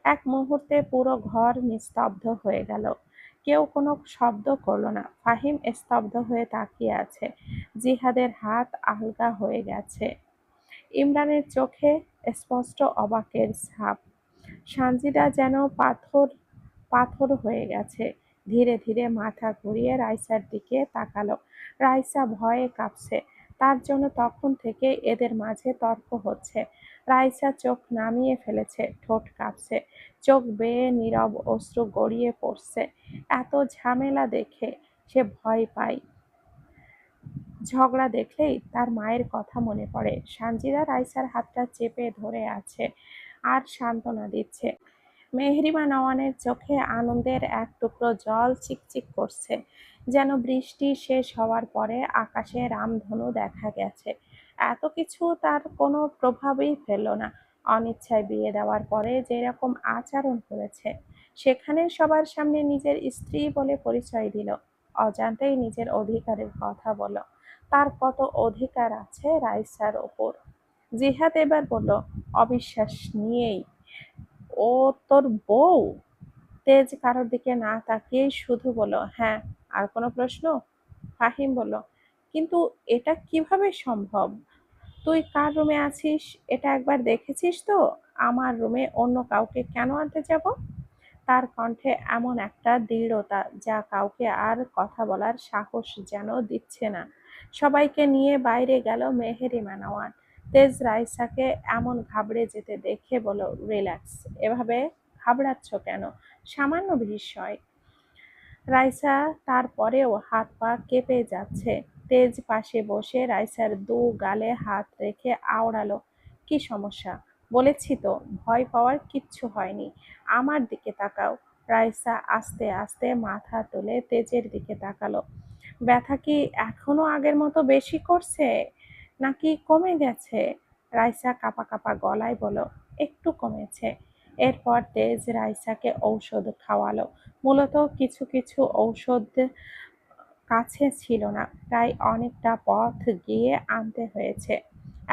এক মুহূর্তে পুরো ঘর নিস্তব্ধ হয়ে গেল। কেউ কোনো শব্দ করল না। ফাহিম স্তব্ধ হয়ে তাকিয়ে আছে। জিহাদের হাত আলগা হয়ে গেছে। ইমরানের চোখে স্পষ্ট অবাকের ছাপ। সানজিদা যেন পাথর পাথর হয়ে গেছে। ধীরে ধীরে মাথা ঘুরিয়ে রাইসার দিকে তাকালো। রাইসা ভয়ে কাঁপছে। তার জন্য তখন থেকে এদের মাঝে তর্ক হচ্ছে। রাইসা চোখ নামিয়ে ফেলেছে, ঠোঁট কাঁপছে, চোখ বেয়ে নীরব অশ্রু গড়িয়ে পড়ছে। এত ঝামেলা দেখে সে ভয় পায়। ঝগড়া দেখলেই তার মায়ের কথা মনে পড়ে। সানজিদা রাইসার হাতটা চেপে ধরে আছে আর সান্ত্বনা দিচ্ছে। মেহরিমা নওয়ানের চোখে আনন্দের এক টুকরো জল চিকচিক করছে, যেন বৃষ্টি শেষ হওয়ার পরে আকাশে রামধনু দেখা গেছে। এত কিছু তার কোনো প্রভাবই ফেলল না। অনিচ্ছায় বিয়ে দেওয়ার পরে যেরকম আচরণ করেছে, সেখানে সবার সামনে নিজের স্ত্রী বলে পরিচয় দিল, অজান্তেই নিজের অধিকারের কথা বলল। তার কত অধিকার আছে রাইসার ওপর। জিহাদ এবার বলল, অবিশ্বাস নিয়েই, ও তোর বউ? তেজ কারোর দিকে না তাকিয়েই শুধু বলল, হ্যাঁ। আর কোনো প্রশ্ন? ফাহিম বলল, কিন্তু এটা কিভাবে সম্ভব? তুই কার রুমে আছিস এটা একবার দেখেছিস তো? আমার রুমে অন্য কাউকে কেন আনতে যাব? তার কণ্ঠে এমন একটা দৃঢ়তা যা কাউকে আর কথা বলার সাহস যেন দিচ্ছে না। সবাইকে নিয়ে বাইরে গেল মেহেরিমা নওয়াজ। তেজ রাইসাকে এমন ঘাবড়ে যেতে দেখে বলল, রিল্যাক্স, এভাবে ঘাবড়াচ্ছ কেন? সামান্য বিষয়। রাইসা তারপরেও হাত পা কেঁপে যাচ্ছে। তেজ পাশে বসে রাইসার দু গালে হাত রেখে আওড়ালো, কি সমস্যা? বলেছি তো, ভয় পাওয়ার কিচ্ছু হয়নি। আমার দিকে তাকাও। রাইসা আস্তে আস্তে মাথা তুলে তেজের দিকে তাকালো। ব্যথা কি এখনো আগের মতো বেশি করছে নাকি কমে গেছে? রাইসা কাঁপা কাঁপা গলায় বলল, একটু কমেছে। এরপর তেজ রাইসাকে ঔষধ খাওয়ালো। মূলত কিছু কিছু ঔষধ কাছে ছিল না, প্রায় অনেকটা পথ গিয়ে আনতে হয়েছে।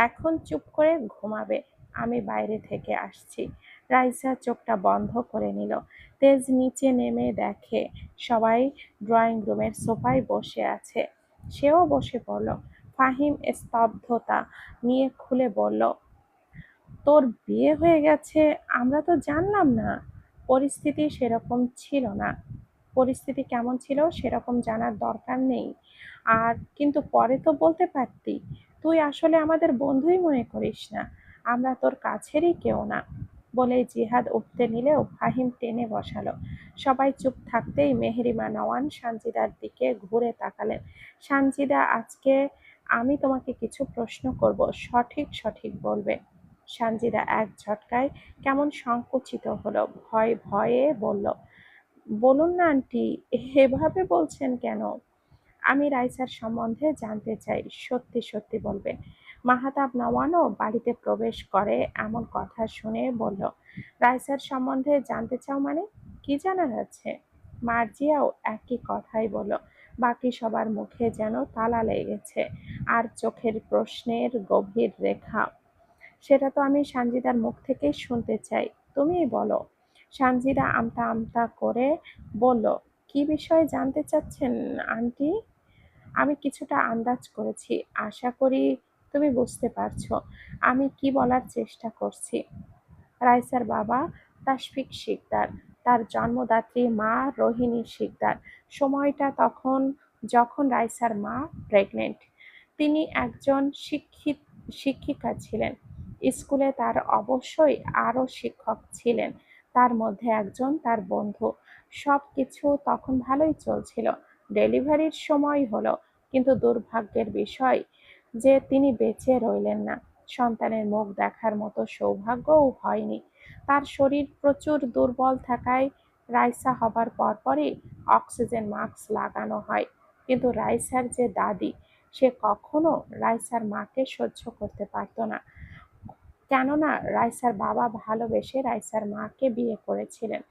এখন চুপ করে ঘুমাবে, আমি বাইরে থেকে আসছি। রাইসা চোখটা বন্ধ করে নিল। তেজ নিচে নেমে দেখে সবাই ড্রয়িং রুমের সোফায় বসে আছে। সেও বসে পড়ল। ফাহিম স্তব্ধতা নিয়ে খুলে বলল, তোর বিয়ে হয়ে গেছে, আমরা তো জানলাম না। পরিস্থিতি সেরকম ছিল না। পরিস্থিতি কেমন ছিল সেরকম জানার দরকার নেই। আর কিন্তু পরে তো বলতে পারতি। তুই আসলে আমাদের বন্ধুই মনে করিস না, আমরা তোর কাছেরই কেউ না। বলে জিহাদ উঠতে নিলেও ফাহিম টেনে বসালো। সবাই চুপ থাকতেই মেহেরিমা নওয়ান সানজিদার দিকে ঘুরে তাকালেন। সানজিদা, আজকে আমি তোমাকে কিছু প্রশ্ন করব, সঠিক সঠিক বলবে। সানজিদা এক ঝটকায় কেমন সংকুচিত হলো, ভয়ে ভয়ে বলল, বলুন না আন্টি, এভাবে বলছেন কেন? আমি রাইসার সম্বন্ধে জানতে চাই, সত্যি সত্যি বলবে। মাহতাব নওয়ানও বাড়িতে প্রবেশ করে এমন কথা শুনে বলল, রাইসার সম্বন্ধে জানতে চাও মানে? কি জানার আছে? মার্জিয়াও একই কথাই বলল। বাকি সবার মুখে যেন তালা লেগেছে, আর চোখের প্রশ্নের গভীর রেখা। সেটা তো আমি সানজিদার মুখ থেকেই শুনতে চাই, তুমিই বলো। সানজিদা আমতা আমতা করে বলল, কি বিষয়ে জানতে চাচ্ছেন আন্টি? আমি কিছুটা আন্দাজ করেছি, আশা করি তুমি বুঝতে পারছো আমি কি বলার চেষ্টা করছি। রাইসার বাবা তাশফিক শিকদার, তার জন্মদাত্রী মা রোহিণী শিকদার। সময়টা তখন যখন রাইসার মা প্রেগনেন্ট। তিনি একজন শিক্ষিকা ছিলেন। স্কুলে তার অবশ্যই আরও শিক্ষক ছিলেন, তার মধ্যে একজন তার বন্ধু। সব কিছু তখন ভালোই চলছিল। ডেলিভারির সময় হলো, কিন্তু দুর্ভাগ্যের বিষয় যে তিনি বেঁচে রইলেন না। সন্তানের মুখ দেখার মতো সৌভাগ্যও হয়নি। তার শরীর প্রচুর দুর্বল থাকায় রাইসা হবার পরপরই অক্সিজেন মাস্ক লাগানো হয়। কিন্তু রাইসার যে দাদি, সে কখনো রাইসার মাকে সহ্য করতে পারত না। কেননা রাইসার বাবা ভালোবেসে রাইসার মাকে বিয়ে করেছিলেন।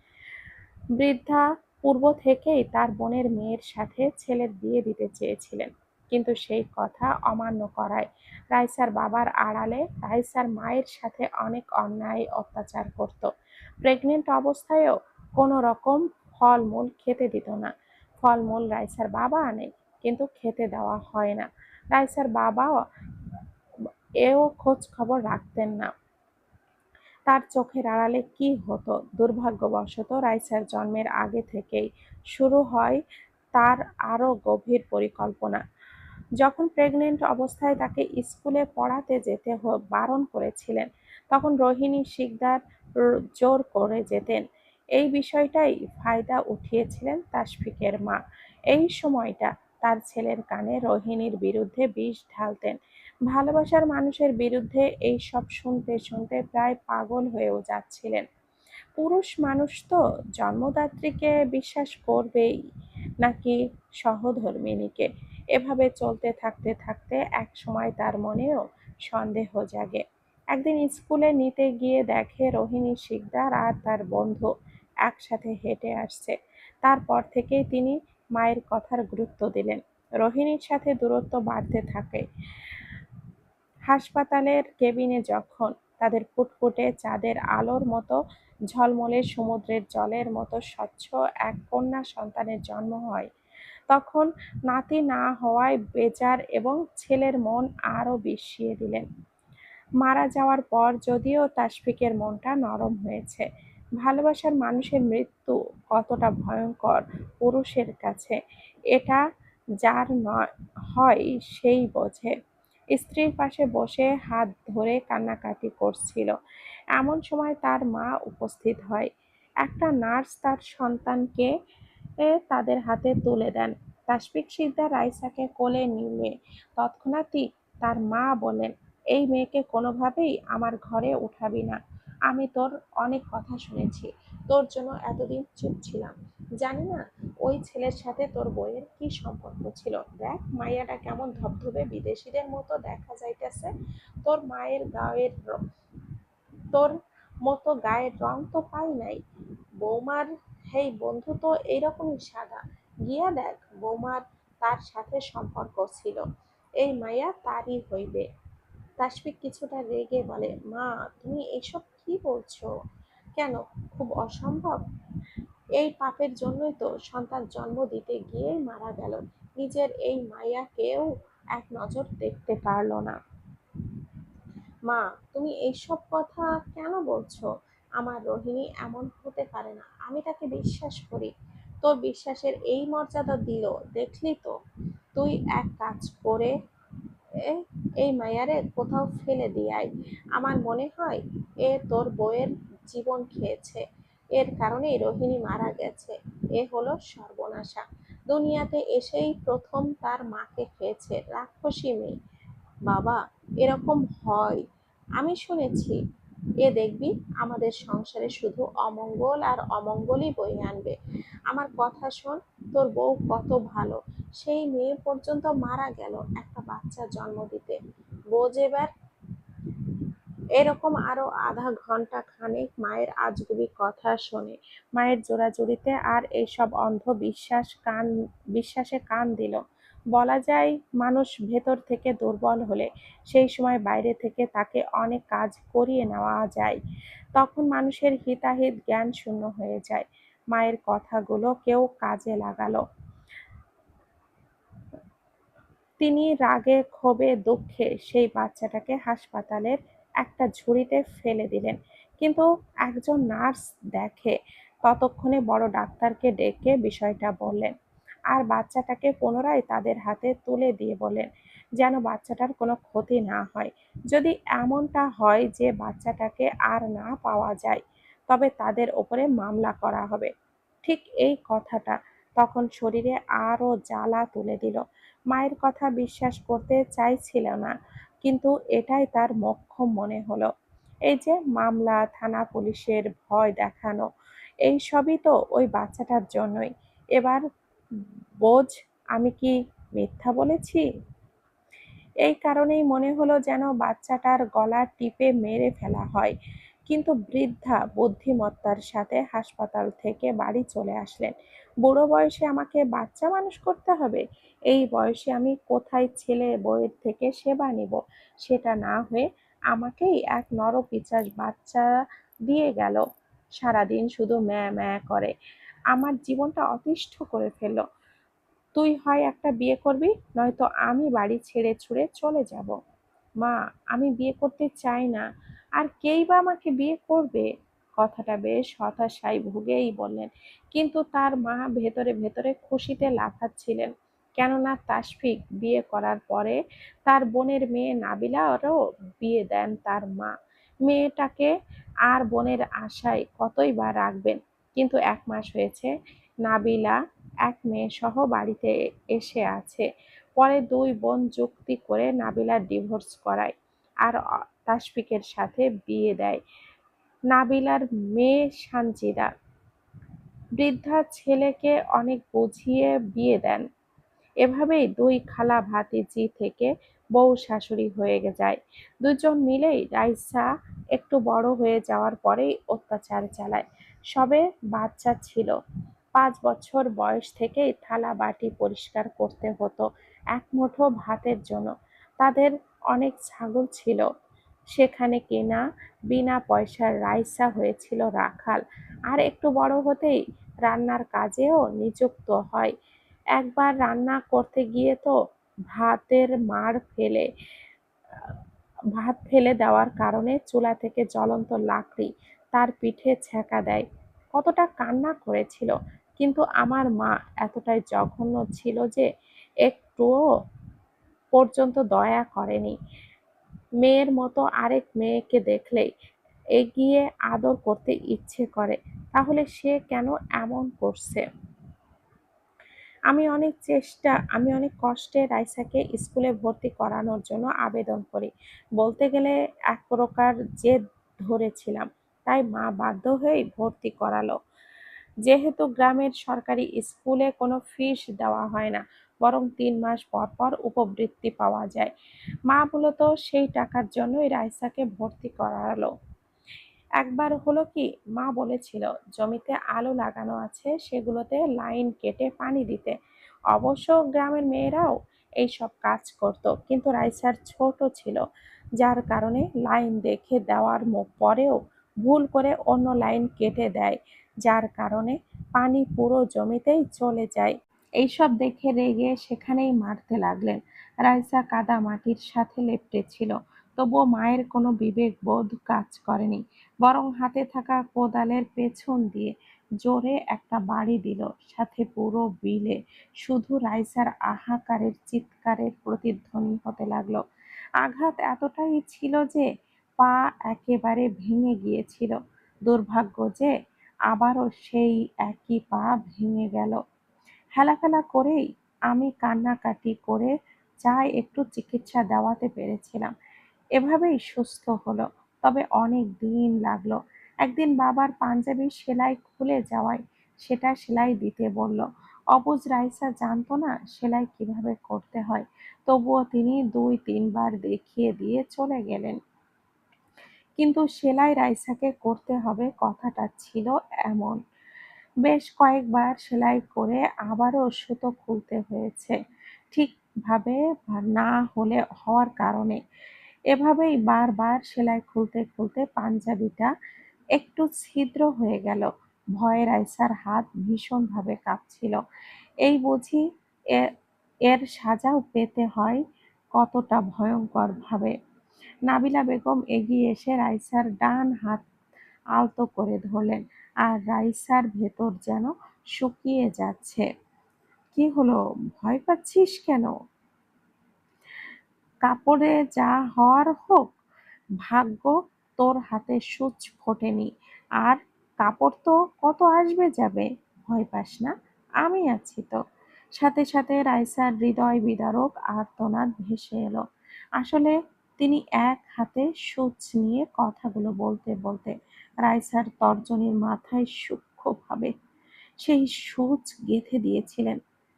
বৃদ্ধা পূর্ব থেকেই তার বোনের মেয়ের সাথে ছেলের বিয়ে দিতে চেয়েছিলেন, কিন্তু সেই কথা অমান্য করায় রাইসার বাবার আড়ালে রাইসার মায়ের সাথে অনেক অন্যায় অত্যাচার করত। প্রেগনেন্ট অবস্থায়ও কোনো রকম ফলমূল খেতে দিত না। ফলমূল রাইসার বাবা আনে, কিন্তু খেতে দেওয়া হয় না। রাইসার বাবাও এও খোঁজ খবর রাখতেন না তার চোখের আড়ালে কি হতো। দুর্ভাগ্যবশত রাইসার জন্মের আগে থেকেই শুরু হয় তার আরও গভীর পরিকল্পনা। যখন প্রেগনেন্ট অবস্থায় তাকে স্কুলে পড়াতে যেতে বারণ করেছিলেন, তখন রোহিণী শিকদার জোর করে যেতেন। এই বিষয়টাই ফায়দা উঠিয়েছিলেন তাশফিকের মা। এই সময়টা তার ছেলের কানে রোহিণীর বিরুদ্ধে বিষ ঢালতেন। ভালোবাসার মানুষের বিরুদ্ধে এই সব শুনতে শুনতে প্রায় পাগল হয়েও যাচ্ছিলেন। পুরুষ মানুষ তো জন্মদাত্রীকে বিশ্বাস করবেই নাকি সহধর্মিণীকে? এভাবে চলতে থাকতে থাকতে একসময় তার মনেও সন্দেহ জাগে। একদিন স্কুলে নিতে গিয়ে দেখে রোহিণী শিকদার আর তার বন্ধু একসাথে হেঁটে আসছে। তারপর থেকেই তিনি মায়ের কথার গুরুত্ব দিলেন। রোহিণীর সাথে দূরত্ব বাড়তে থাকে। হাসপাতালের কেবিনে যখন তাদের ফুটফুটে চাঁদের আলোর মতো ঝলমলে সমুদ্রের জলের মতো স্বচ্ছ এক কন্যা সন্তানের জন্ম হয়, তখন নাতি না হওয়ায় বেজার এবং ছেলের মন আরো বিষিয়ে দিলেন। মারা যাওয়ার পর যদিও তাশফিকের মনটা নরম হয়েছে। ভালোবাসার মানুষের মৃত্যু কতটা ভয়ঙ্কর পুরুষের কাছে, এটা যার নয় হয় সেই বোঝে। স্ত্রীর পাশে বসে হাত ধরে কান্নাকাটি করছিল। এমন সময় তার মা উপস্থিত হয়। একটা নার্স তার সন্তানকে তাদের হাতে তুলে দেন। তাশফিক শিকদার রাইসাকে কোলে নিয়ে তৎক্ষণাৎই তার মা বলেন, এই মেয়েকে কোনোভাবেই আমার ঘরে উঠাবি না। আমি তোর অনেক কথা শুনেছি, তোর জন্য এতদিন চুপ ছিলাম। জানি না ওই ছেলের সাথে তোর বউয়ের কি সম্পর্ক ছিল। দেখ মাইয়াটা কেমন ধবধবে বিদেশিদের মতো দেখা যাইতেছে। তোর মায়ের গায়ের তোর মতো গায়ের রং তো পাই নাই। বৌমার হেই বন্ধু তো এইরকমই সাদা। গিয়া দেখ বৌমার তার সাথে সম্পর্ক ছিল, এই মাইয়া তারই হইবে। তাসফিক কিছুটা রেগে বলে, মা তুমি এসব কি বলছো? কেন, খুব অসম্ভব? এই পাপের জন্যই তো সন্তান জন্ম দিতে গিয়েই মারা গেল। নিজের এই মাইয়াকেও এক নজর দেখতে পারলো না। মা তুমি এইসব কথা কেন বলছো? আমার রোহিণী এমন হতে পারে না, আমি তাকে বিশ্বাস করি। তোর বিশ্বাসের এই মর্যাদা দিল, দেখলি তো? তুই এক কাজ করে এ এই মাইয়ারে কোথাও ফেলে দিয়ে আয়। আমার মনে হয় এ তোর বউয়ের জীবন খেয়েছে, এর কারণেই রোহিণী মারা গেছে। এ হলো সর্বনাশা, দুনিয়াতে এসেই প্রথম তার মাকে খেয়েছে, রাক্ষসী মেয়ে। বাবা, এরকম হয়, আমি শুনেছি। এ দেখবি আমাদের সংসারে শুধু অমঙ্গল আর অমঙ্গলই বয়ে আনবে। আমার কথা শোন, তোর বউ কত ভালো, সেই মেয়ে পর্যন্ত মারা গেল একটা বাচ্চা জন্ম দিতে। বোঝ এবার। এরকম আরো আধা ঘন্টা খানেক মায়ের আজগুবি কথা শোনে। মায়ের জোরাজুরিতে আর এইসব অন্ধ বিশ্বাসে কান দিল। বলা যায় মানুষ ভেতর থেকে দুর্বল হলে সেই সময় বাইরে থেকে তাকে অনেক কাজ করিয়ে নেওয়া যায়। তখন মানুষের হিতাহিত জ্ঞান শূন্য হয়ে যায়। মায়ের কথাগুলো কেউ কাজে লাগালো। তিনি রাগে ক্ষোভে দুঃখে সেই বাচ্চাটাকে হাসপাতালের একটা ঝুড়িতে ফেলে দিলেন। কিন্তু একজন নার্স দেখে, ততক্ষণে বড় ডাক্তারকে ডেকে বিষয়টা বললেন। আর বাচ্চাটাকে পুনরায় তাদের হাতে তুলে দিয়ে বললেন, যেন বাচ্চাটার কোনো ক্ষতি না হয়। যদি এমনটা হয় যে বাচ্চাটাকে আর না পাওয়া যায়, তবে তাদের ওপরে মামলা করা হবে। ঠিক এই কথাটা তখন শরীরে আরো জ্বালা তুলে দিল। মায়ের কথা বিশ্বাস করতে চাইছিল না, কিন্তু এটাই তার মোক্ষম মনে হলো। এই যে মামলা, থানা পুলিশের ভয় দেখানো, এই সবই তো ওই বাচ্চাটার জন্যই। এবার বোঝ আমি কি মিথ্যা বলেছি? এই কারণেই মনে হলো যেন বাচ্চাটার গলা টিপে মেরে ফেলা হয়। কিন্তু বৃদ্ধা বুদ্ধিমত্তার সাথে হাসপাতাল থেকে বাড়ি চলে আসলেন। বুড়ো বয়সে আমাকে বাচ্চা মানুষ করতে হবে? এই বয়সে আমি কোথায় ছেলে বউয়ের থেকে সেবা নিব? সেটা না হয়ে আমাকেই এক নরপিশাচ বাচ্চা দিয়ে গেল। সারাদিন শুধু ম্যাঁ ম্যাঁ করে আমার জীবনটা অতিষ্ঠ করে ফেলল। তুই হয় একটা বিয়ে করবি, নয়তো আমি বাড়ি ছেড়ে ছুড়ে চলে যাব। মা, আমি বিয়ে করতে চাই না। আর কেই বা আমাকে বিয়ে করবে? কথাটা বেশ হতাশায় ভুগেই বললেন। কিন্তু তার মা ভেতরে ভেতরে খুশিতে লাফাচ্ছিলেন। কেননা তাশফিক বিয়ে করার পরে তার বোনের মেয়ে নাবিলারও বিয়ে দেন তার মা। মেয়েটাকে আর বোনের আশায় কতই বা রাখবেন। কিন্তু ১ মাস হয়েছে নাবিলা এক মেয়েসহ বাড়িতে এসে আছে। পরে ২ বোন যুক্তি করে নাবিলার ডিভোর্স করায় আর তাশফিকের সাথে বিয়ে দেয় নাবিলার মেয়ে সানজিদা। বৃদ্ধা ছেলেকে অনেক বুঝিয়ে বিয়ে দেন। এভাবেই ২ খালা ভাতিজি থেকে বউ শাশুড়ি হয়ে যায়। দুজন মিলেই রাইসা একটু বড় হয়ে যাওয়ার পরেই অত্যাচার চালায়। সবে বাচ্চা ছিল। ৫ বছর বয়স থেকেই থালা বাটি পরিষ্কার করতে হতো এক মুঠো ভাতের জন্য। তাদের অনেক ছাগল ছিল, সেখানে কেনা বিনা পয়সার রাইসা হয়েছিল রাখাল। আর একটু বড় হতেই রান্নার কাজেও নিযুক্ত হয়। একবার রান্না করতে গিয়ে তো ভাতের মাড় ফেলে ভাত ফেলে দেওয়ার কারণে চুলা থেকে জ্বলন্ত লাকড়ি তার পিঠে ছ্যাঁকা দেয়। কতটা কান্না করেছিল! কিন্তু আমার মা এতটাই জঘন্য ছিল যে একটুও পর্যন্ত দয়া করেনি। মেয়ের মতো আরেক মেয়েকে দেখলেই এগিয়ে আদর করতে ইচ্ছে করে। তাহলে সে কেন এমন করছে? আমি অনেক কষ্টে রাইসাকে স্কুলে ভর্তি করানোর জন্য আবেদন করি। বলতে গেলে এক প্রকার জেদ ধরেছিলাম। তাই মা বাধ্য হয়েই ভর্তি করালো। যেহেতু গ্রামের সরকারি স্কুলে কোনো ফিস দেওয়া হয় না, বরং ৩ মাস পর পর উপবৃত্তি পাওয়া যায়। মা মূলত সেই টাকার জন্যই রাইসাকে ভর্তি করালো। একবার হলো কি, মা বলেছিল জমিতে আলু লাগানো আছে, সেগুলোতে লাইন কেটে পানি দিতে। অবশ্য গ্রামের মেয়েরাও এইসব কাজ করত, কিন্তু রাইসার ছোট ছিল, যার কারণে লাইন দেখে দেওয়ার পরেও ভুল করে অন্য লাইন কেটে দেয়, যার কারণে পানি পুরো জমিতেই চলে যায়। এইসব দেখে রেগে সেখানেই মারতে লাগলেন। রাইসা কাদা মাটির সাথে লেপ্টে ছিল, তবুও মায়ের কোনো বিবেকবোধ কাজ করেনি। বরং হাতে থাকা কোদালের পেছন দিয়ে জোরে একটা বাড়ি দিল, সাথে পুরো বিলে শুধু রাইসার হাহাকারের চিৎকারের প্রতিধ্বনি হতে লাগলো। আঘাত এতটাই ছিল যে পা একেবারে ভেঙে গিয়েছিল। দুর্ভাগ্য যে আবারও সেই একই পা ভেঙে গেল। হেলাফেলা করেই আমি কান্নাকাটি করে যা একটু চিকিৎসা দেওয়াতে পেরেছিলাম, এভাবেই সুস্থ হলো। তবে অনেক দিন লাগলো। একদিন বাবার পাঞ্জাবির সেলাই খুলে যাওয়ায় সেটা সেলাই দিতে বলল। অবুঝ রাইসা জানতো না সেলাই কিভাবে করতে হয়, তবুও তিনি ২-৩ বার দেখিয়ে দিয়ে চলে গেলেন। কিন্তু সেলাই রাইসাকে করতে হবে কথাটা ছিল এমন। বেশ কয়েকবার সেলাই করে আবারও সুতো খুলতে হয়েছে, ঠিকভাবে না হওয়ার কারণে। এভাবেই বারবার সেলাই খুলতে খুলতে পাঞ্জাবিটা একটু ছিদ্র হয়ে গেল। ভয়ে রাইসার হাত ভীষণভাবে কাঁপছিল। এই বুঝি এ- এর সাজাও পেতে হয় কতটা ভয়ঙ্কর ভাবে! নাবিলা বেগম এগিয়ে এসে রাইসার ডান হাত আলতো করে ধরলেন, আর রাইসার ভেতর যেন শুকিয়ে যাচ্ছে। কি হলো, ভয় পাচ্ছিস কেন? কাপড়ে যা হওয়ার হোক, ভাগ্য তোর হাতে সূচ ফোটেনি। আর কাপড় তো কত আসবে যাবে, ভয় পাস না, আমি আছি তো। সাথে সাথে রাইসার হৃদয় বিদারক আর্তনাদ ভেসে এলো। আসলে তিনি এক হাতে সূচ নিয়ে কথাগুলো বলতে বলতে রাইসার তর্জনীর মাথায় সূক্ষ্মভাবে সেই সূচ গেঁথে দিয়েছিলেন।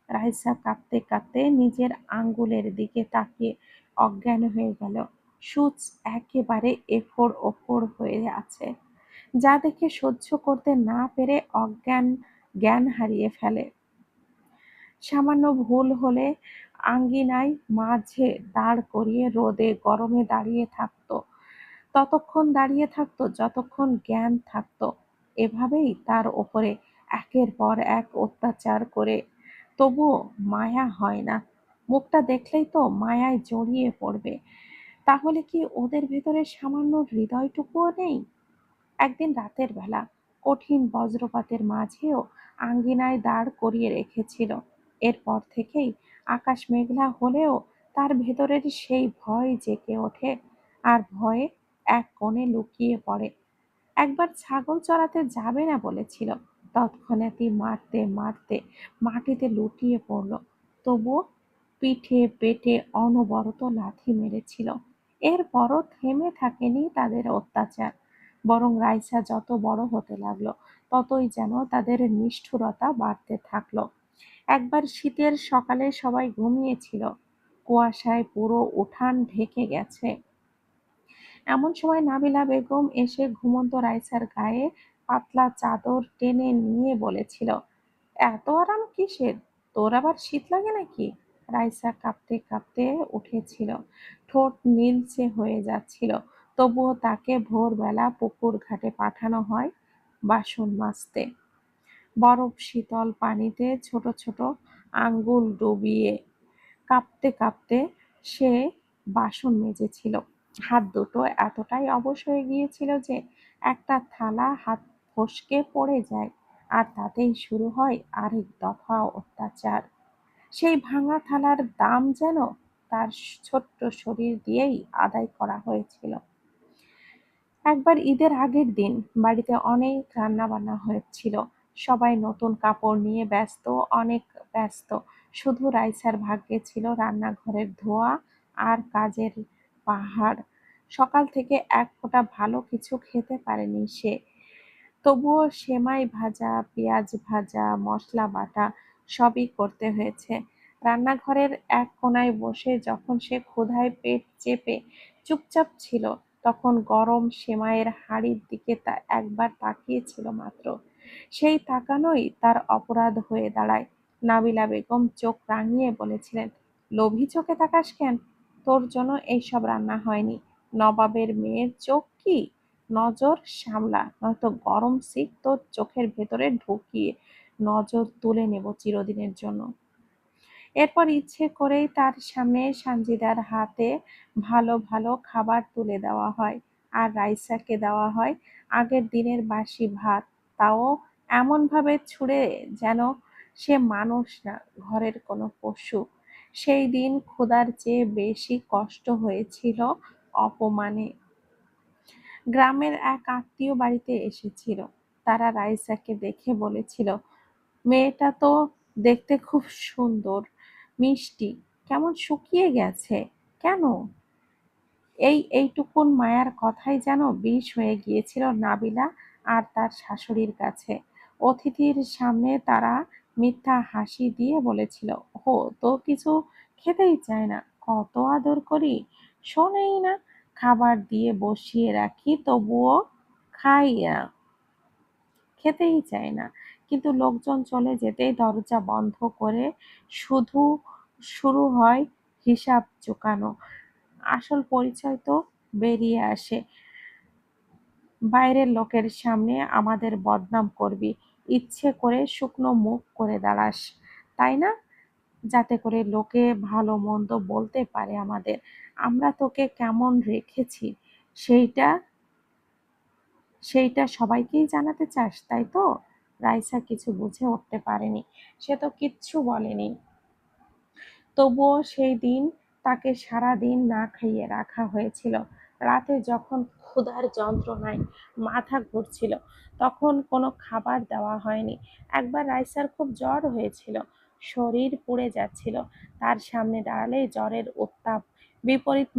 রাইসা কাঁদতে কাঁদতে নিজের আঙ্গুলের দিকে তাকিয়ে অজ্ঞান হয়ে গেল। সূচ একেবারে এফোড় ওফোড় হয়ে আছে, যা দেখে সহ্য করতে না পেরে জ্ঞান হারিয়ে ফেলে। সামান্য ভুল হলে আঙ্গিনায় মাঝে দাঁড় করিয়ে রোদে গরমে ততক্ষণ দাঁড়িয়ে থাকতো যতক্ষণ জ্ঞান থাকতো। এভাবেই তার ওপরে একের পর এক অত্যাচার করে, তবুও মায়া হয় না। মুখটা দেখলেই তো মায়ায় জড়িয়ে পড়বে। তাহলে কি ওদের ভেতরে সামান্য হৃদয়টুকুও নেই? একদিন রাতের বেলা কঠিন বজ্রপাতের মাঝেও আঙ্গিনায় দাঁড় করিয়ে রেখেছিল। এরপর থেকেই আকাশ মেঘলা হলেও তার ভেতরের সেই ভয় জেগে ওঠে, আর ভয়ে এক কোণে লুকিয়ে পড়ে। একবার ছাগল চড়াতে যাবে না বলেছিল, তৎক্ষণাৎই মারতে মারতে মাটিতে লুটিয়ে পড়ল। তবুও পিঠে পেটে অনবরত লাথি মেরেছিল। এরপরও থেমে থাকেনি তাদের অত্যাচার। বরং রাইসা যত বড় হতে লাগলো, ততই যেন তাদের নিষ্ঠুরতা বাড়তে থাকলো। একবার শীতের সকালে সবাই ঘুমিয়েছিল, কুয়াশায় পুরো উঠান ঢেকে গেছে। এমন সময় নাবিলা বেগম এসে ঘুমন্ত রাইসার গায়ে পাতলা চাদর টেনে নিয়ে বলেছিল, এত আরাম কিসের, তোর আবার শীত লাগে নাকি? রাইসা কাঁপতে কাঁপতে উঠেছিল, ঠোঁট নীলচে হয়ে যাচ্ছিল। তবুও তাকে ভোরবেলা পুকুর ঘাটে পাঠানো হয় বাসন মাজতে। বরফ শীতল পানিতে ছোট ছোট আঙ্গুল ডুবিয়ে কাঁপতে কাঁপতে সে বাসন মেজেছিল। হাত দুটো এতটাই অবশ হয়ে গিয়েছিল যে একটা থালা হাত ফসকে পড়ে যায়, আর তাতেই শুরু হয় আরেক দফা অত্যাচার। সেই ভাঙা থালার দাম যেন তার ছোট্ট শরীর দিয়েই আদায় করা হয়েছিল। একবার ঈদের আগের দিন বাড়িতে অনেক রান্নাবান্না হচ্ছিল। সবাই নতুন কাপড় নিয়ে ব্যস্ত, অনেক ব্যস্ত। শুধু রাইসার ভাগ্যে ছিল রান্নাঘরের ধোঁয়া আর কাজের পাহাড়। সকাল থেকে এক ফোঁটা ভালো কিছু খেতে পারেনি সে। তবুও সেমাই ভাজা, পেঁয়াজ ভাজা, মসলা বাটা সবই করতে হয়েছে। রান্নাঘরের এক কোণায় বসে যখন সে ক্ষুধায় পেট চেপে চুপচাপ ছিল, তখন গরম সেমাইয়ের হাঁড়ির দিকে তা একবার তাকিয়েছিল মাত্র। সেই তাকানোই তার অপরাধ হয়ে দাঁড়ায়। নাবিলা বেগম চোখ রাঙিয়ে বলেছিলেন, লোভী চোখে তাকাস কেন? তোর জন্য এইসব রান্না হয়নি। নবাবের মেয়ের চোখ কি? নজর সামলা, নয়তো গরম শিক তোর চোখের ভেতরে ঢুকিয়ে নজর তুলে নেব চিরদিনের জন্য। এরপর ইচ্ছে করেই তার সামনে সানজিদার হাতে ভালো ভালো খাবার তুলে দেওয়া হয়, আর রাইসাকে দেওয়া হয় আগের দিনের বাসি ভাত, তাও এমনভাবে ছুঁড়ে যেন সে মানুষ না, ঘরের কোনো পশু। সেই দিন ক্ষুধার চেয়ে বেশি কষ্ট হয়েছিল অপমানে। গ্রামের এক আত্মীয় বাড়িতে এসেছিল। তারা রাইসাকে দেখে বলেছিল, মেয়েটা তো দেখতে খুব সুন্দর, মিষ্টি, কেমন শুকিয়ে গেছে কেন? এইটুকুন মায়ার কথাই যেন বিষ হয়ে গিয়েছিল নাবিলা আর তার শাশুড়ির কাছে। অতিথির সামনে তারা মিথ্যা হাসি দিয়ে বলেছিল, ও তো কিছু খেতেই চায় না, কত আদর করি, শোনেই না, খাবার দিয়ে বসিয়ে রাখি তবুও খাই না, খেতেই চায় না। কিন্তু লোকজন চলে যেতেই দরজা বন্ধ করে শুধু শুরু হয় হিসাব চুকানো। আসল পরিচয় তো বেরিয়ে আসে। বাইরের লোকের সামনে আমাদের বদনাম করবি, ইচ্ছে করে শুকনো মুখ করে দাঁড়াস, তাই না? যাতে করে লোকে ভালো মন্দ বলতে পারে আমাদের। আমরা তোকে কেমন রেখেছি সেইটা সেইটা সবাইকেই জানাতে চাস, তাই তো? রাইসা কিছু বুঝে উঠতে পারেনি। সে তো কিচ্ছু বলেনি। তবুও সেই দিন তাকে সারাদিন না খাইয়ে রাখা হয়েছিল। রাতে যখন ক্ষুধার যন্ত্রণায় মাথা ঘুরছিল, তখন কোনো খাবার দেওয়া হয়নি। একবার রাইসার খুব জ্বর হয়েছিল, শরীর পুড়ে যাচ্ছিল। তার সামনে দাঁড়ালেই জ্বরের উত্তাপ বিপরীত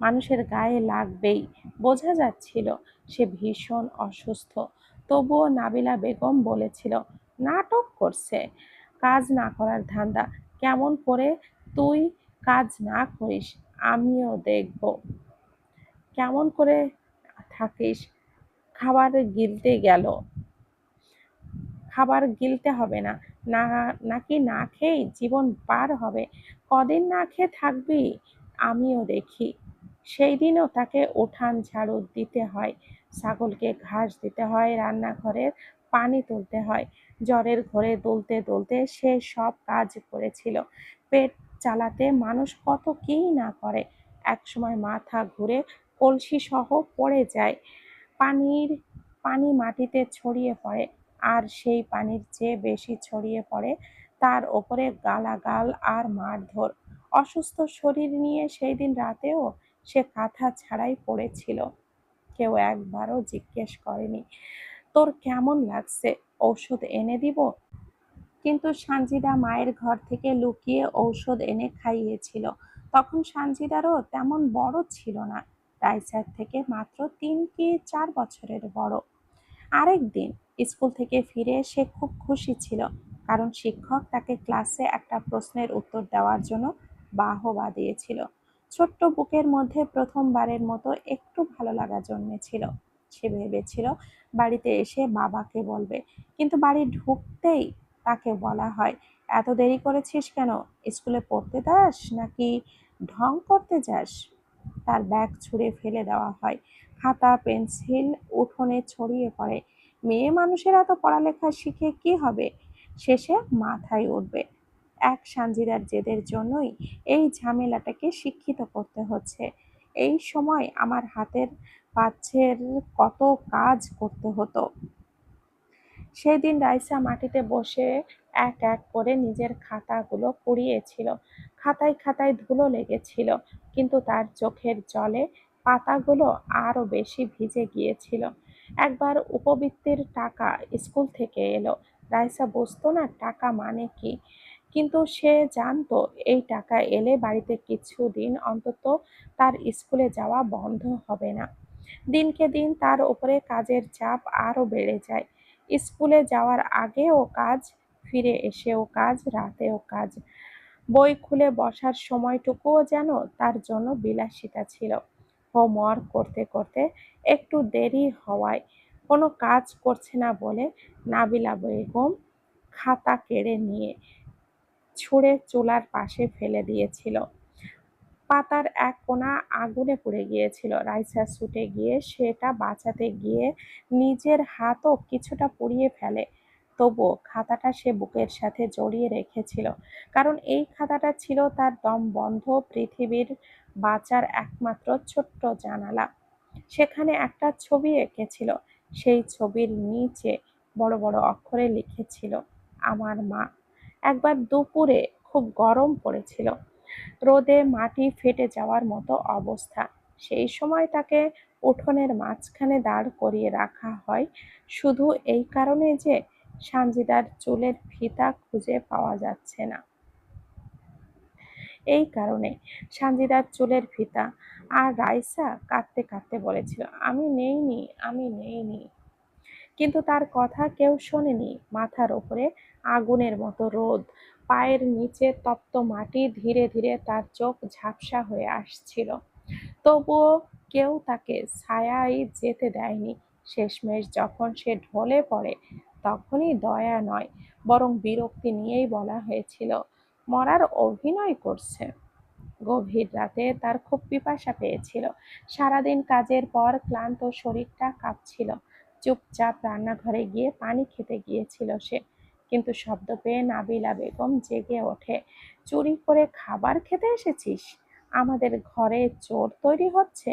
মানুষের গায়ে লাগবেই। বোঝা যাচ্ছিল সে ভীষণ অসুস্থ। তবুও নাবিলা বেগম বলেছিল, নাটক করছে, কাজ না করার ধান্দা। কেমন করে তুই কাজ না করিস আমিও দেখব, কেমন করে থাকিস। খাবার গিলতে গেল, খাবার গিলতে হবে না, না নাকি না খেয়েই জীবন পার হবে? কদিন না খেয়ে থাকবি আমিও দেখি। সেই দিনও তাকে উঠান ঝাড়ু দিতে হয়, ছাগলকে ঘাস দিতে হয়, রান্নাঘরের পানি তুলতে হয়। জ্বরের ঘরে দুলতে দুলতে সে সব কাজ করেছিল। পেট চালাতে মানুষ কত কী না করে। একসময় মাথা ঘুরে কলসি সহ পড়ে যায়। পানির পানি মাটিতে ছড়িয়ে পড়ে, আর সেই পানির চেয়ে বেশি ছড়িয়ে পড়ে তার ওপরে গালাগাল আর মারধর। অসুস্থ শরীর নিয়ে সেই দিন রাতেও সে কাঁথা ছাড়াই পড়েছিল। কেউ একবারও জিজ্ঞেস করেনি, তোর কেমন লাগছে, ঔষধ এনে দিব? কিন্তু সানজিদা মায়ের ঘর থেকে লুকিয়ে ঔষধ এনে খাইয়েছিল। তখন সানজিদারও তেমন বড় ছিল না, রাইসার থেকে মাত্র 3 কি 4 বছরের বড়। আরেক দিন স্কুল থেকে ফিরে সে খুব খুশি ছিল, কারণ শিক্ষক তাকে ক্লাসে একটা প্রশ্নের উত্তর দেওয়ার জন্য বাহবা দিয়েছিল। ছোট্ট বুকের মধ্যে প্রথমবারের মতো একটু ভালো লাগা জন্মেছিল। সে ভেবেছিল বাড়িতে এসে বাবাকে বলবে, কিন্তু বাড়ি ঢুকতেই তাকে বলা হয়, এত দেরি করেছিস কেন? স্কুলে পড়তে যাস নাকি ঢং করতে যাস? তার ব্যাগ ছুঁড়ে ফেলে দেওয়া হয়, খাতা পেন্সিল উঠোনে ছড়িয়ে পড়ে। মেয়ে মানুষের এত পড়ালেখা শিখে কি হবে? শেষে মাথায় উঠবে। এক সানজিদার জেদের জন্যই এই ঝামেলাটাকে শিক্ষিত করতে হচ্ছে। এই সময় আমার হাতের পাচ্ছের কত কাজ করতে হতো। সেদিন রাইসা মাটিতে বসে এক এক করে নিজের খাতাগুলো কুড়িয়েছিল। খাতায় খাতায় ধুলো লেগেছিল, কিন্তু তার চোখের জলে পাতাগুলো আরো বেশি ভিজে গিয়েছিল। একবার উপবৃত্তির টাকা স্কুল থেকে এলো। রাইসা বুঝতো না টাকা মানে কি, কিন্তু সে জানতো এই টাকা এলে বাড়িতে কিছুদিন অন্তত তার স্কুলে যাওয়া বন্ধ হবে না। দিনকে দিন তার উপরে কাজের চাপ আরো বেড়ে যায়। স্কুলে যাওয়ার আগেও কাজ, ফিরে এসেও কাজ, রাতেও কাজ। বই খুলে বসার সময়টুকুও যেন তার জন্য বিলাসিতা ছিল। হোমওয়ার্ক করতে করতে একটু দেরি হওয়ায় কোনো কাজ করছে না বলে নাবিলা বেগম খাতা কেড়ে নিয়ে ছুঁড়ে চুলার পাশে ফেলে দিয়েছিল। পাতার এক কোণা আগুনে পুড়ে গিয়েছিল। রাইসা ছুটে গিয়ে সেটা বাঁচাতে গিয়ে নিজের হাতও কিছুটা পুড়িয়ে ফেলে। তবুও খাতাটা সে বুকের সাথে জড়িয়ে রেখেছিল, কারণ এই খাতাটা ছিল তার দমবন্ধ পৃথিবীর বাঁচার একমাত্র ছোট্ট জানালা। সেখানে একটা ছবি এঁকেছিল। সেই ছবির নিচে বড় বড় অক্ষরে লিখেছিল, আমার মা। একবার দুপুরে খুব গরম পড়েছিল, রোদে মাটি ফেটে যাওয়ার মতো অবস্থা। সেই সময় তাকে উঠোনের মাঝখানে দাঁড় করিয়ে রাখা হয় শুধু এই কারণে যে সানজিদার চুলের ফিতা খুঁজে পাওয়া যাচ্ছে না। এই কারণে সানজিদার চুলের ফিতা। আর রাইসা কাঁদতে কাঁদতে বলেছিল, আমি নেইনি, আমি নেইনি। কিন্তু তার কথা কেউ শোনেনি। মাথার উপরে আগুনের মতো রোদ, পায়ের নিচে তপ্ত মাটি, ধীরে ধীরে তার চোখ ঝাপসা হয়ে আসছিল। তবুও কেউ তাকে ছায়ায় যেতে দেয়নি। শেষমেশ যখন সে ঢলে পড়ে, তখনই দয়া নয়, বরং বিরক্তি নিয়েই বলা হয়েছিল, মরার অভিনয় করছে। গভীর রাতে তার খুব পিপাসা পেয়েছিল। সারাদিন কাজের পর ক্লান্ত শরীরটা কাঁপছিল। চুপচাপ রান্নাঘরে গিয়ে পানি খেতে গিয়েছিল সে, কিন্তু শব্দ পেয়ে নাবিলা বেগম জেগে ওঠে। চুরি করে খাবার খেতে এসেছিস? আমাদের ঘরে চোর তৈরি হচ্ছে?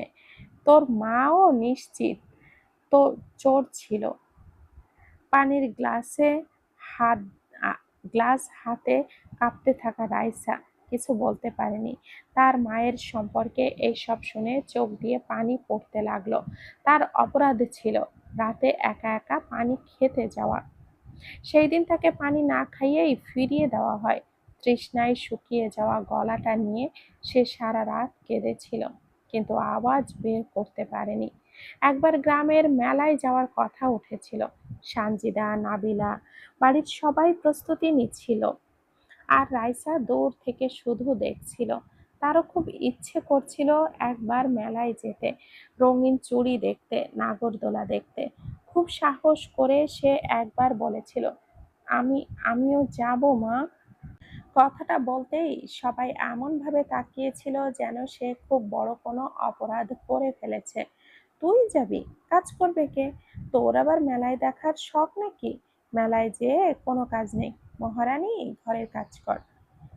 তোর মাও নিশ্চিত তো চোর ছিল। পানির হাত গ্লাস হাতে কাঁপতে থাকা রাইসা কিছু বলতে পারেনি। তার মায়ের সম্পর্কে এইসব শুনে চোখ দিয়ে পানি পড়তে লাগলো। তার অপরাধ ছিল রাতে একা একা পানি খেতে যাওয়া। সেই দিন তাকে পানি না খাইয়েই ফিরিয়ে দেওয়া হয়। তৃষ্ণায় শুকিয়ে যাওয়া গলাটা নিয়ে সে সারা রাত কেঁদেছিল, কিন্তু আওয়াজ বের করতে পারেনি। একবার গ্রামের মেলায় যাওয়ার কথা উঠেছিল। সানজিদা, নাবিলা, বাড়ির সবাই প্রস্তুতি নিচ্ছিল, আর রাইসা দূর থেকে শুধু দেখছিল। তারও খুব ইচ্ছে করছিল একবার মেলায় যেতে, রঙিন চুড়ি দেখতে, নাগরদোলা দেখতে। খুব সাহস করে সে একবার বলেছিল, আমি আমিও যাব মা। কথাটা বলতেই সবাই এমনভাবে তাকিয়েছিল যেন সে খুব বড় কোনো অপরাধ করে ফেলেছে। তুই যাবি? কাজ করবে কে? তোর আবার মেলায় দেখার শখ নাকি? মেলায় যেয়ে কোনো কাজ নেই, মহারানী ঘরের কাজ কর।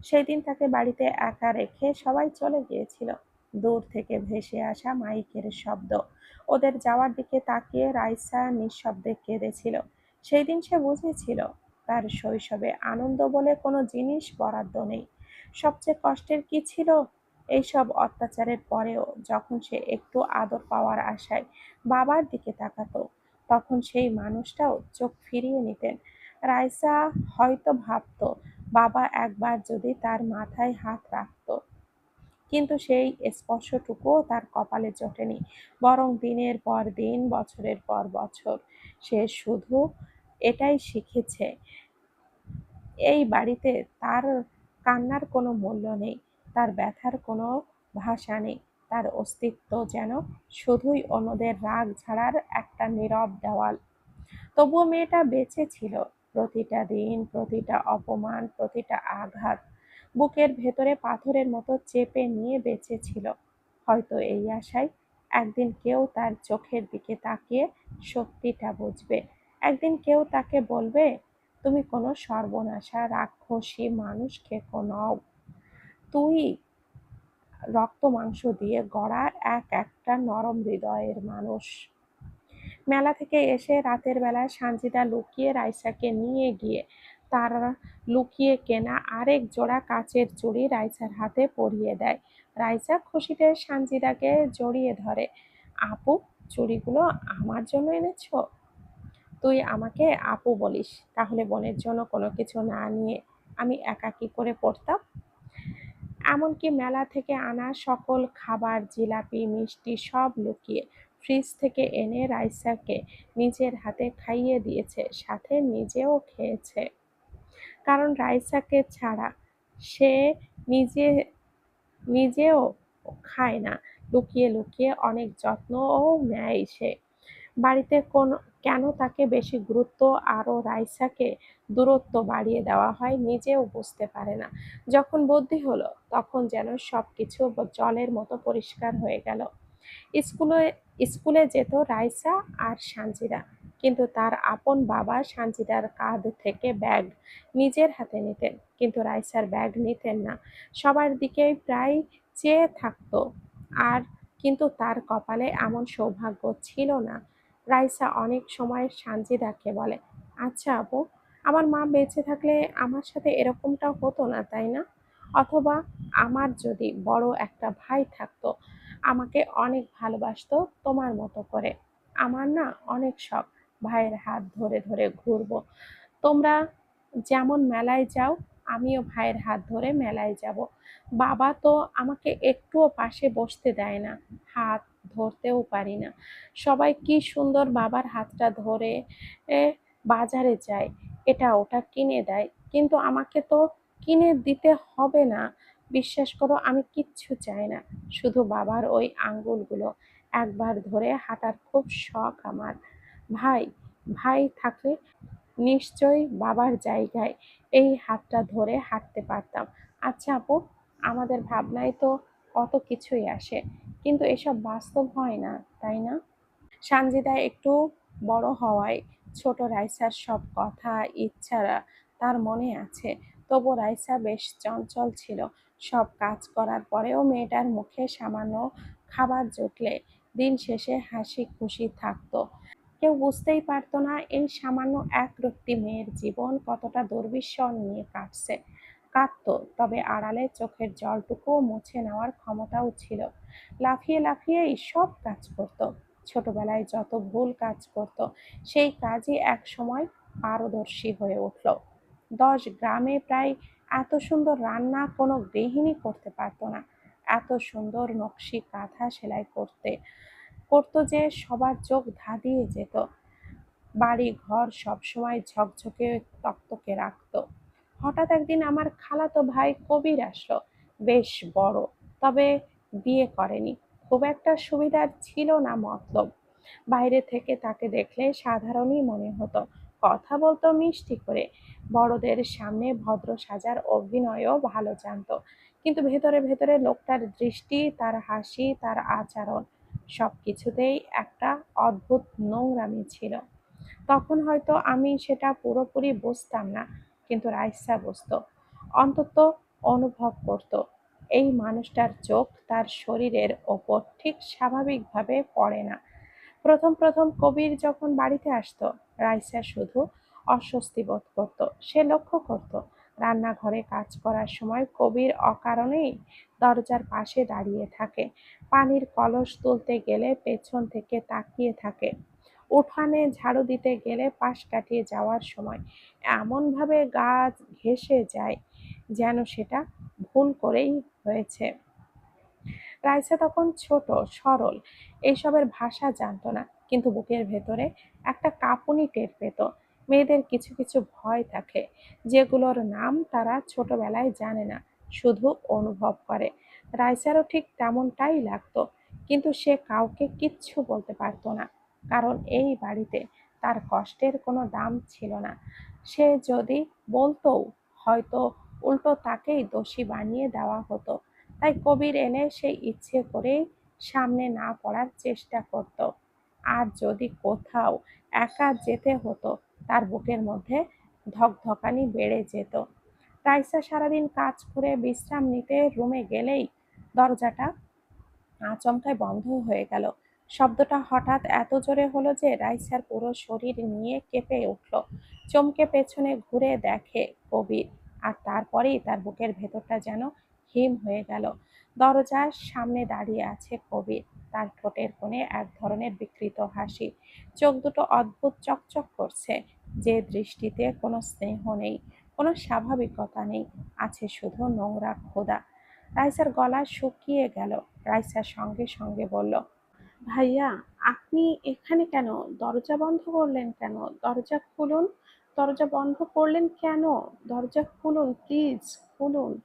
সেদিন তাকে বাড়িতে একা রেখে সবাই চলে গিয়েছিল। দূর থেকে ভেসে আসা মাইকের শব্দ, ওদের যাওয়ার দিকে তাকিয়ে রাইসা নিঃশব্দে কেঁদেছিল। সেই দিন সে বুঝেছিল তার শৈশবে আনন্দ বলে কোনো জিনিস বরাদ্দ নেই। সবচেয়ে কষ্টের কি ছিল? এইসব অত্যাচারের পরেও যখন সে একটু আদর পাওয়ার আশায় বাবার দিকে তাকাতো, তখন সেই মানুষটাও চোখ ফিরিয়ে নিতেন। রাইসা হয়তো ভাবতো, বাবা একবার যদি তার মাথায় হাত রাখত। কিন্তু সেই স্পর্শটুকুও তার কপালে জোটেনি। বরং দিনের পর দিন, বছরের পর বছর সে শুধু এটাই শিখেছে, এই বাড়িতে তার কান্নার কোনো মূল্য নেই, তার ব্যথার কোনো ভাষা নেই। তার অস্তিত্ব যেন শুধুই অন্যদের রাগ ঝাড়ার একটা নীরব দেওয়াল। তবুও মেয়েটা বেঁচে ছিল। প্রতিটা দিন, প্রতিটা অপমান, প্রতিটা আঘাত বুকের ভেতরে পাথরের মতো চেপে নিয়ে বেঁচে ছিল। হয়তো এই আশায় একদিন কেউ তার চোখের দিকে তাকিয়ে সত্যিটা বুঝবে। একদিন কেউ তাকে বলবে, তুমি কোনো সর্বনাশা রাক্ষসী মানুষ খেকো নও। তুই রক্ত মাংস দিয়ে গড়া একটা নরম হৃদয়ের মানুষ। মেলা থেকে এসে রাতের বেলায় সানজিদা লুকিয়ে রাইসাকে নিয়ে গিয়ে তার লুকিয়ে কেনা আরেক জোড়া কাচের চুড়ি রাইসার হাতে পরিয়ে দেয়। রাইসা খুশিতে সানজিদাকে জড়িয়ে ধরে। আপু, চুড়িগুলো আমার জন্য এনেছো? তুই আমাকে আপু বলিস, তাহলে বোনের জন্য কোনো কিছু না নিয়ে আমি একা কি করে পড়তাম? এমনকি মেলা থেকে আনা সকল খাবার, জিলাপি, মিষ্টি সব লুকিয়ে ফ্রিজ থেকে এনে রাইসাকে নিজের হাতে খাইয়ে দিয়েছে, সাথে নিজেও খেয়েছে। কারণ রাইসাকে ছাড়া সে নিজে নিজেও খায় না। লুকিয়ে লুকিয়ে অনেক যত্নও নেয় সে। বাড়িতে কেন তাকে বেশি গুরুত্ব আরও রাইসাকে দূরত্ব বাড়িয়ে দেওয়া হয় নিজেও বুঝতে পারে না। যখন বুদ্ধি হলো তখন যেন সবকিছু জলের মতো পরিষ্কার হয়ে গেল। স্কুলে স্কুলে যেত রাইসা আর সানজিদা, কিন্তু তার আপন বাবা সানজিদার কাঁধ থেকে ব্যাগ নিজের হাতে নিতেন, কিন্তু রাইসার ব্যাগ নিতেন না। সবার দিকেই প্রায় চেয়ে থাকতো, আর কিন্তু তার কপালে এমন সৌভাগ্য ছিল না। রাইসা অনেক সময় সানজিদাকে বলে, আচ্ছা আপু, আমার মা বেঁচে থাকলে আমার সাথে এরকমটা হতো না, তাই না? অথবা আমার যদি বড় একটা ভাই থাকতো, আমাকে অনেক ভালোবাসতো তোমার মতো করে। আমার না অনেক শখ ভাইয়ের হাত ধরে ধরে ঘুরবো। তোমরা যেমন মেলায় যাও, আমিও ভাইয়ের হাত ধরে মেলায় যাব। বাবা তো আমাকে একটুও পাশে বসতে দেয় না, হাত ধরতেও পারি না। সবাই কি সুন্দর বাবার হাতটা ধরে এ, বাজারে যায়, এটা ওটা কিনে দেয়, কিন্তু আমাকে তো কিনে দিতে হবে না। বিশ্বাস করো, আমি কিচ্ছু চাই না, শুধু বাবার ওই আঙ্গুলগুলো একবার ধরে হাঁটার খুব শখ আমার। ভাই ভাই থাকলে নিশ্চয়ই বাবার জায়গায় এই হাতটা ধরে হাঁটতে পারতাম। আচ্ছা আপু, আমাদের ভাবনায় তো কত কিছুই আসে, কিন্তু এসব বাস্তব হয় না, তাই না? সানজিদা একটু বড় হওয়ায় ছোট রাইসার সব কথা, ইচ্ছারা তার মনে আছে। তবু রাইসা বেশ চঞ্চল ছিল। সব কাজ করার পরেও মেয়েটার মুখে সামান্য খাবার জুটলে দিন শেষে হাসি খুশি থাকতো। কেউ বুঝতেই পারতো না এই সামান্য একরত্তি মেয়ের জীবন কতটা দুর্বিষহ নিয়ে কাটতো, তবে আড়ালে চোখের জলটুকুও মুছে নেওয়ার ক্ষমতাও ছিল। লাফিয়ে লাফিয়েই সব কাজ করত। ছোটবেলায় যত ভুল কাজ করত, সেই কাজই একসময় পারদর্শী হয়ে উঠল। 10 গ্রামে প্রায় এত সুন্দর রান্না কোনো গৃহিণী করতে পারতো না। এত সুন্দর নকশি কাঁথা সেলাই করতো যে সবার চোখ ধাঁধিয়ে যেত। বাড়ি ঘর সবসময় ঝকঝকে তকতকে রাখতো। হঠাৎ একদিন আমার খালাতো ভাই কবির আসলো, বেশ বড়, তবে বিয়ে করেনি। খুব একটা সুবিধার ছিল না মতলব। বাইরে থেকে তাকে দেখলে সাধারণই মনে হতো। কথা বলতো মিষ্টি করে, বড়দের সামনে ভদ্র সাজার অভিনয়ও ভালো জানতো। কিন্তু ভেতরে ভেতরে লোকটার দৃষ্টি, তার হাসি, তার আচরণ সবকিছুতেই একটা অদ্ভুত নোংরামি ছিল। তখন হয়তো আমি সেটা পুরোপুরি বুঝতাম না, কিন্তু রাইসা বুঝতো, অন্তত অনুভব করত। এই মানুষটার চোখ তার শরীরের ওপর ঠিক স্বাভাবিকভাবে পড়ে না। প্রথম প্রথম কবির যখন বাড়িতে আসতো, রাইসা শুধু অস্বস্তি বোধ করত। সে লক্ষ্য করত রান্নাঘরে কাজ করার সময় কবির অকারণেই দরজার পাশে দাঁড়িয়ে থাকে, পানির কলস তুলতে গেলে পেছন থেকে তাকিয়ে থাকে, উঠানে ঝাড়ু দিতে গেলে পাশ কাটিয়ে যাওয়ার সময় এমনভাবে গা ঘেঁষে যায় যেন সেটা ভুল করেই হয়েছে। রাইসা তখন ছোট, সরল, এইসবের ভাষা জানতো না, কিন্তু বুকের ভেতরে একটা কাঁপুনি টের পেত। মেয়েদের কিছু কিছু ভয় থাকে, যেগুলোর নাম তারা ছোটবেলায় জানে না, শুধু অনুভব করে। রাইসারও ঠিক তেমনটাই লাগতো, কিন্তু সে কাউকে কিচ্ছু বলতে পারতো না, কারণ এই বাড়িতে তার কষ্টের কোনো দাম ছিল না। সে যদি বলতো, হয়তো উল্টো তাকেই দোষী বানিয়ে দেওয়া হতো। তাই কবির এলে সে ইচ্ছে করেই সামনে না পড়ার চেষ্টা করত। আর যদি কোথাও একা যেতে হতো, তার বুকের মধ্যে ধকধকানি বেড়ে যেত। রাইসা সারাদিন কাজ করে বিশ্রাম নিতে রুমে গেলেই দরজাটা আচমকাই বন্ধ হয়ে গেল। শব্দটা হঠাৎ এত জোরে হলো যে রাইসার পুরো শরীর নিয়ে কেঁপে উঠল। চমকে পেছনে ঘুরে দেখে কবির, আর তারপরেই তার বুকের ভেতরটা যেন হিম হয়ে গেল। দরজার সামনে দাঁড়িয়ে আছে কবির, তার ঠোঁটের কোণে এক ধরনের বিকৃত হাসি। চোখ দুটো অদ্ভুত চকচক করছে, যে দৃষ্টিতে কোনো স্নেহ নেই, কোনো স্বাভাবিকতা নেই, আছে শুধু নোংরা ক্ষুধা। রাইসার গলা শুকিয়ে গেল। রাইসা সঙ্গে সঙ্গে বলল, ভাইয়া, আপনি এখানে কেন? দরজা বন্ধ করলেন কেন? দরজা খুলুন। দরজা বন্ধ করলেন কেন? দরজা খুলুন, প্লিজ খুলুন।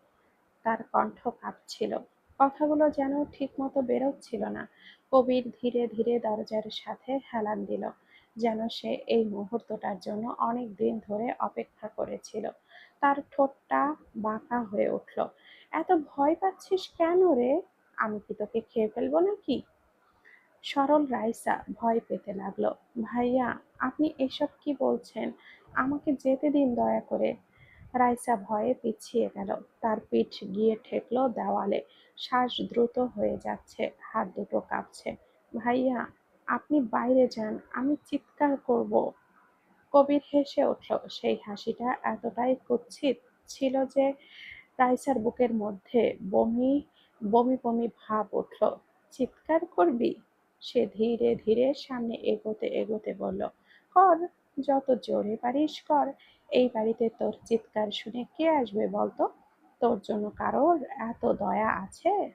তার কণ্ঠ কাঁপছিল, কথাগুলো যেন ঠিকমতো বেরোচ্ছিল না। কবির ধীরে ধীরে দরজার সাথে হেলান দিল, যেন সে এই মুহূর্তটার জন্য অনেক দিন ধরে অপেক্ষা করেছিল। তার ঠোঁটটা বাঁকা হয়ে উঠল। এত ভয় পাচ্ছিস কেন রে? আমি কি তোকে খেয়ে ফেলবো নাকি? সরল রাইসা ভয় পেতে লাগলো। ভাইয়া, আপনি এসব কি বলছেন? আমাকে যেতে দিন দয়া করে। রাইসা ভয়ে পিছিয়ে গেল। তার পিঠ গিয়ে ঠেকলো দেওয়ালে। শ্বাস দ্রুত হয়ে যাচ্ছে, হাত দুটো কাঁপছে। ভাইয়া, আপনি বাইরে যান, আমি চিৎকার করব। কবির হেসে উঠল। সেই হাসিটা এতটাই কুৎসিত ছিল যে রাইসার বুকের মধ্যে বমি বমি বমি ভাব উঠল। চিৎকার করবি? সে ধীরে ধীরে সামনে এগোতে এগোতে বলল, কর, যত জোরে পারিস কর। এই বাড়িতে তোর চিৎকার শুনে কে আসবে বলতো? তোর জন্য কারোর এত দয়া আছে?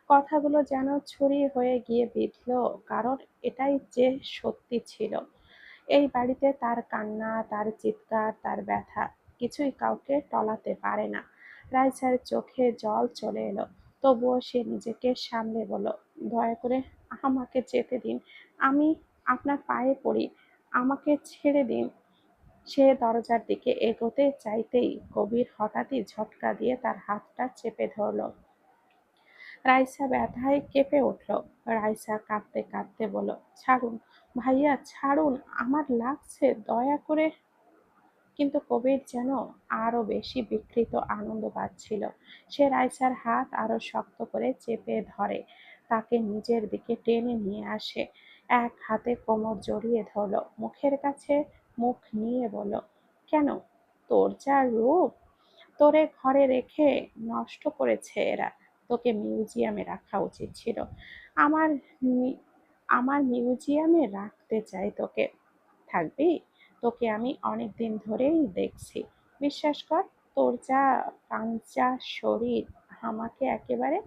কথাগুলো যেন ছুরি হয়ে গিয়ে বিঁধল, কারণ এটাই যে সত্যি ছিল। এই বাড়িতে তার কান্না, তার চিৎকার, তার ব্যথা কিছুই কাউকে টলাতে পারে না। রাইসার চোখে জল চলে এলো, তবুও সে নিজেকে সামলে বলল, দয়া করে আমাকে যেতে দিন, আমি আপনার পায়ে পড়ি, আমাকে ছেড়ে দিন। সে দরজার দিকে এগোতে চাইতেই কবির হঠাৎই ঝটকা দিয়ে তার হাতটা চেপে ধরল। রাইসা ব্যথায় কেঁপে উঠল। রাইসা কাঁদতে কাঁদতে বলল, ছাড়ুন ভাইয়া, ছাড়ুন, আমার লাগছে, দয়া করে। কিন্তু কবির যেন আরো বেশি বিকৃত আনন্দ পাচ্ছিল। সে রাইসার হাত আরো শক্ত করে চেপে ধরে, তাকে নিজের দিকে টেনে নিয়ে আসে। এক হাতে কোমর জড়িয়ে ধরল, মুখের কাছে মুখ নিয়ে বলল, কেন? তোর যা রূপ! তোরে ঘরে রেখে নষ্ট করেছে এরা। তোকে মিউজিয়ামে রাখা উচিত ছিল। আমার মি- আমার মিউজিয়ামে রাখতে চাই তোকে। থাকবি? তোকে আমি অনেক দিন ধরেই দেখছি। বিশ্বাস কর, তোর যা পাঞ্চা শরীর আমাকে একেবারে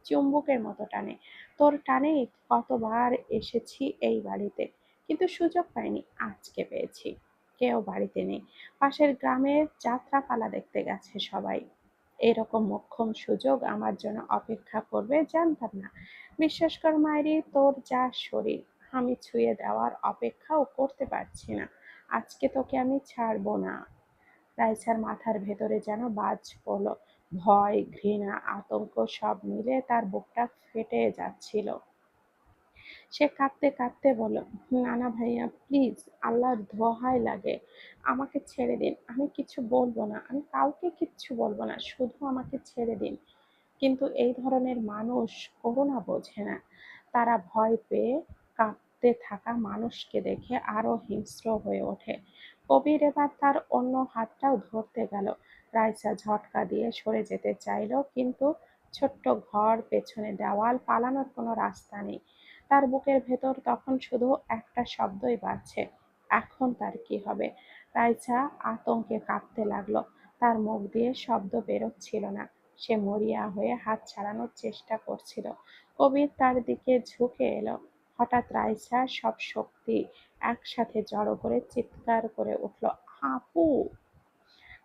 চুম্বকের মতো টানে। তোর টানে কতবার এসেছি এই বাড়িতে, কিন্তু সুযোগ পাইনি, আজকে পেয়েছি। কেউ বাড়িতে নেই, পাশের গ্রামে যাত্রাপালা দেখতে গেছে সবাই। এরকম মোক্ষম সুযোগ আমার জন্য অপেক্ষা করবে জানতাম না। বিশ্বাস কর মায়েরি, তোর যা শরীর, আমি ছুঁয়ে দেওয়ার অপেক্ষাও করতে পারছি না। আজকে তোকে আমি ছাড়বো না। রাইসার মাথার ভেতরে যেন বাজ পড়ল। ভয়, ঘৃণা, আতঙ্ক সব মিলে তার বুকটা ফেটে যাচ্ছিল। সে কাঁদতে কাঁদতে বলল, না না ভাইয়া, প্লিজ, আল্লাহর দোহাই লাগে, আমাকে ছেড়ে দিন। আমি কিছু বলবো না, আমি কাউকে কিচ্ছু বলবো না, শুধু আমাকে ছেড়ে দিন। কিন্তু এই ধরনের মানুষ করুণা বোঝে না। তারা ভয় পেয়ে কাঁদতে থাকা মানুষকে দেখে আরো হিংস্র হয়ে ওঠে। কবির এবার তার অন্য হাতটাও ধরতে গেল। রাইসা ঝটকা দিয়ে সরে যেতে চাইল, কিন্তু ছোট্ট ঘর, পেছনে দেওয়াল, পালানোর কোনো রাস্তা নেই। তার বুকের ভেতর তখন শুধু একটা শব্দই বাজছে, এখন তার কি হবে? রাইসা আতঙ্কে কাঁপতে লাগলো। তার মুখ দিয়ে শব্দ বেরোচ্ছিল না। সে মরিয়া হয়ে হাত ছাড়ানোর চেষ্টা করছিল। কবির তার দিকে ঝুঁকে এলো। হঠাৎ রাইসা সব শক্তি একসাথে জড়ো করে চিৎকার করে উঠল, আপু!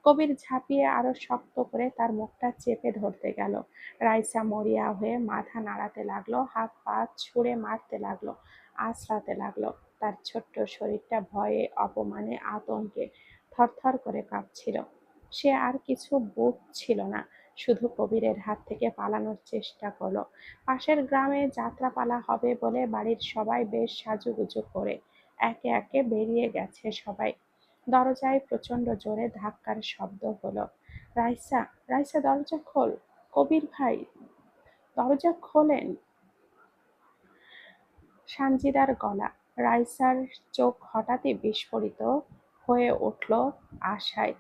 কবির ঝাঁপিয়ে আরো শক্ত করে তার মুখটা চেপে ধরতে গেল। রাইসা মরিয়া হয়ে মাথা নাড়াতে লাগলো, হাত পা ছুঁড়ে মারতে লাগলো, আঁচড়াতে লাগলো। তার ছোট্ট শরীরটা ভয়ে, অপমানে, আতঙ্কে থরথর করে কাঁপছিল। সে আর কিছু বুঝছিল না, শুধু কবিরের হাত থেকে পালানোর চেষ্টা করলো। পাশের গ্রামে যাত্রাপালা হবে বলে বাড়ির সবাই বেশ সাজুগুজু করে একে একে বেরিয়ে গেছে সবাই। দরজায় প্রচন্ড জোরে ধাক্কার শব্দ হলো। রাইসা, রাইসা দরজা খোল, কবির ভাই দরজা খোলেন। সানজিদার গলা। রাইসার চোখ হঠাৎই বিস্ফোরিত হয়ে উঠল আশায়।